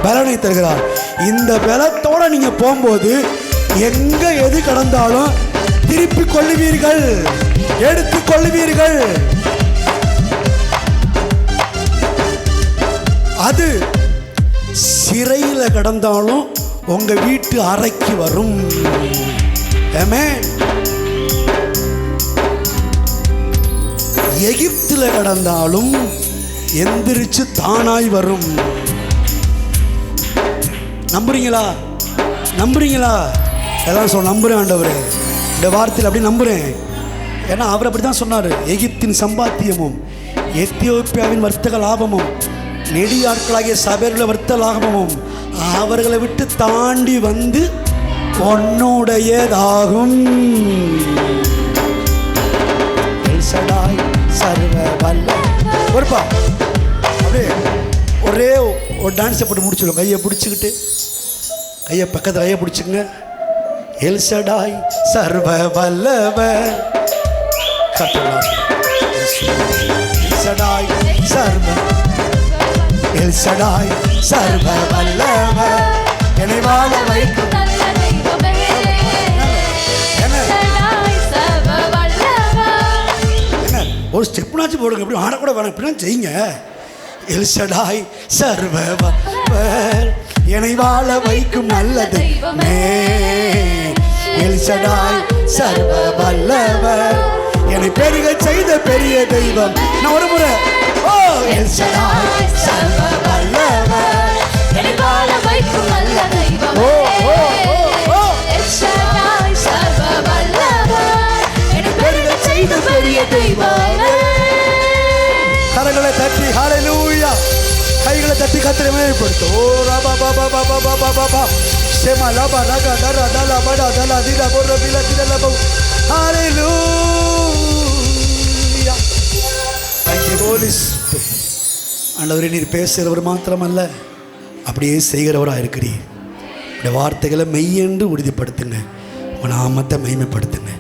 B: பலனை தருகிறார். இந்த பலத்தோடு நீங்கள் போகும்போது எங்கே எது கடந்தாலும் திருப்பிக் கொள்ளுவீர்கள், எடுத்துக் கொள்ளுவீர்கள். அது சிறையில் கடந்தாலும் உங்கள் வீட்டு அறைக்கு வரும். ஆமென். எகிப்தில் கடந்தாலும் எந்திரிச்சு தானாய் வரும். நம்புறீங்களா? நம்புறீங்களா? எல்லாம் சொல்ல நம்புறேன் ஆண்டவரே, இந்த வார்த்தையில் அப்படி நம்புறேன். ஏன்னா அவர் அப்படி தான் சொன்னார். எகிப்தின் சம்பாத்தியமும் எத்தியோப்பியாவின் வர்த்தக லாபமும் நெடியாட்களாகிய சபையில் வர்த்தக லாபமும் அவர்களை விட்டு தாண்டி வந்து உன்னுடையதாகும். எல்சடாய் சர்வ வல்லவர். ஒருப்பா அப்படியே ஒரே ஒரு டான்ஸை போட்டு முடிச்சிடும். கையை பிடிச்சிக்கிட்டு, கையை பக்கத்தில் கையை பிடிச்சிங்க. எல்சடாய் சர்வ வல்லவர், எல்சடாய் சர்வ, எல்சடாய் சர்வ வல்லவர், என்னை வாழ வைக்கும்
C: நல்ல தெய்வமே. எல்சடாய் சர்வ வல்லவர்.
B: என்ன ஒரு ஸ்டெப்னாச்சும் போடுங்க. எப்படி ஆடக்கூட வேணாம், இப்படிலாம் செய்யுங்க. எல்சடாய் சர்வ வல்லவர், என்னை வாழ வைக்கும் நல்ல தெய்வமே. எல்சடாய் சர்வ வல்லவர், என்னை பெருக செய்த பெரிய தெய்வம். நான் ஒரு முறை ஓ எல்சடாய் சர்வ வல்லவர்,
C: என்னை வாழ வைக்கும் நல்ல தெய்வமே. எல்சடாய் சர்வ வல்லவர், என்னை பெருக செய்த பெரிய தெய்வமே.
B: கரங்களை தட்டி ஹalleluya, கைகளை தட்டி கர்த்தரை மகிமைப்படுத்து. ஓ ரபா பாபா பாபா பாபா பாபா செமா லபா ரகா தரா தலா படா தலா திடா போற பில திடலப. ஹalleluya, thank you holy spirit. ஆண்டவரே, நீர் பேசுகிறவர் மாத்திரமல்ல, அப்படியே செய்கிறவராக இருக்கிறீர். இந்த வார்த்தைகளை மெய்யென்று உறுதிப்படுத்துங்க. உன் நாமத்தை மகிமைப்படுத்துங்க.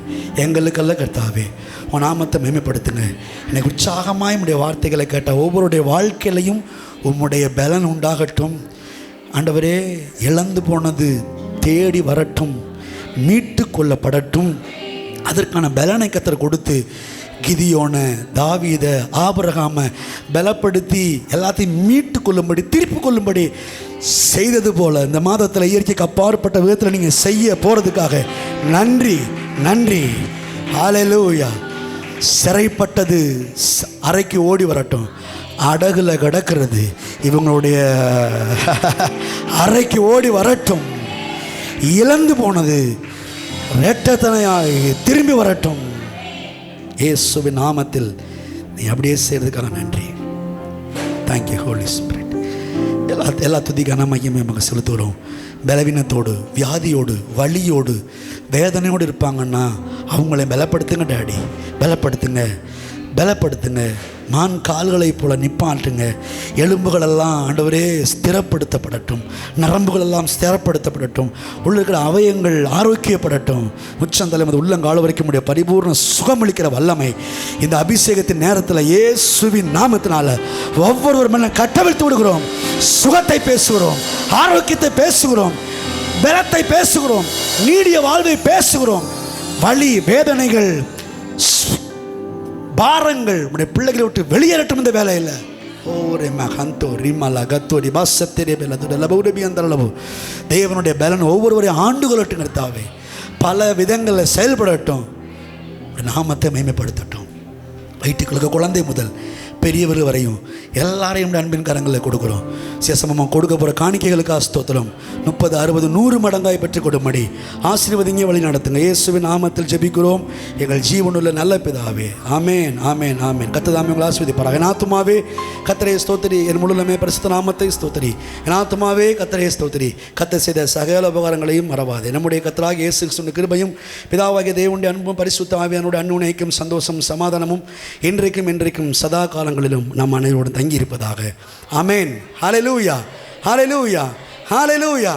B: எங்களுக்கல்ல கர்த்தாவே, உன் நாமத்தை மகிமைப்படுத்துங்க. எனக்கு உற்சாகமாய் உம்முடைய வார்த்தைகளை கேட்ட ஒவ்வொருடைய வாழ்க்கையிலையும் உம்முடைய பலன் உண்டாகட்டும். ஆண்டவரே, இழந்து போனது தேடி வரட்டும், மீட்டு கொள்ளப்படட்டும். அதற்கான பலனை கர்த்தர் கொடுத்து கிதியோன, தாவீத, ஆபிரகாமை பலப்படுத்தி எல்லாத்தையும் மீட்டு கொள்ளும்படி, திருப்பி கொள்ளும்படி செய்தது போல இந்த மாதத்தில் இயற்கைக்கு அப்பாற்பட்ட விதத்தில் நீங்கள் செய்ய போகிறதுக்காக நன்றி, நன்றி. ஹalleluya. சிறைப்பட்டது அறைக்கு ஓடி வரட்டும். அடகுல கிடக்கிறது இவங்களுடைய அறைக்கு ஓடி வரட்டும். இழந்து போனது ரெட்டத்தனையாய் திரும்பி வரட்டும். இயேசுவின் நாமத்தில் நீ அப்படியே செய்கிறதுக்காக நன்றி. Thank you holy spirit. எல்லா துதிக்கான மையமே நமக்கு செலுத்துகிறோம். பலவீனத்தோடு, வியாதியோடு, வலியோடு, வேதனையோடு இருப்பாங்கன்னா அவங்கள பலப்படுத்துங்க டாடி, பலப்படுத்துங்க, பலப்படுத்துங்க. மான் கால்களை போல நிப்பாட்டுங்க. எலும்புகளெல்லாம் ஆண்டவரே ஸ்திரப்படுத்தப்படட்டும், நரம்புகளெல்லாம் ஸ்திரப்படுத்தப்படட்டும், உள்ள இருக்கிற அவயங்கள் ஆரோக்கியப்படட்டும். உச்சந்தலை முதல் உள்ளங்கால வரைக்கும் உடைய பரிபூர்ண சுகமளிக்கிற வல்லமை இந்த அபிஷேகத்தின் நேரத்தில் இயேசுவின் நாமத்தினால ஒவ்வொருவர் மேலே கட்டவிழ்த்து விடுகிறோம். சுகத்தை பேசுகிறோம், ஆரோக்கியத்தை பேசுகிறோம், பலத்தை பேசுகிறோம், நீடிய வாழ்வை பேசுகிறோம். வலி, வேதனைகள், பாரங்கள் உடைய பிள்ளைகளை விட்டு வெளியேறட்டும் இந்த வேலையில். ஓரே மகந்தோ ரிமல கத்தோடி பாசத்திரே பெலதுட லபுடபி அந்தளவு தேவனுடைய பலன் ஒவ்வொருவரையும் ஆண்டுகளட்டும் கர்த்தாவே, பல விதங்களில் செயல்படட்டும், நாமத்தை மேம்படுத்தட்டும். வயிற்றுக்களுக்கு குழந்தை முதல் பெரியவர் வரையும் எல்லாரையும் அன்பின் கரங்களில் கொடுக்குறோம். சேசமமாக கொடுக்க போகிற காணிக்கைகளுக்கு ஸ்தோத்திரம். 30, 60, 100 மடங்காய் பெற்றுக் கொடுமடி ஆசீர்வதிங்க, வழி நடத்துங்க. இயேசுவின் நாமத்தில் ஜெபிக்கிறோம் எங்கள் ஜீவனுள்ள நல்ல பிதாவே. ஆமேன், ஆமேன், ஆமேன். கர்த்தர் உங்களை ஆசீர்வதிப்பாராக. என் ஆத்துமாவே கர்த்தரை ஸ்தோத்திரி, என் முழுமே பரிசுத்த நாமத்தை ஸ்தோத்திரி. என் ஆத்துமாவே கர்த்தரை ஸ்தோத்திரி. கர்த்தர் செய்த சகல உபகாரங்களையும் மறவாதே. நம்முடைய கர்த்தராகிய இயேசு கிறிஸ்துவின் கிருபையும் பிதாவாகிய தேவனுடைய அன்பும் பரிசுத்த ஆவியானோட அன்னுணைக்கும் சந்தோஷம் சமாதானமும் இன்றைக்கும் சதா காலங்களிலும் நம் அனைவரோடு தங்கி இருப்பதாக. ஆமென். ஹல்லேலூயா, ஹல்லேலூயா, ஹல்லேலூயா.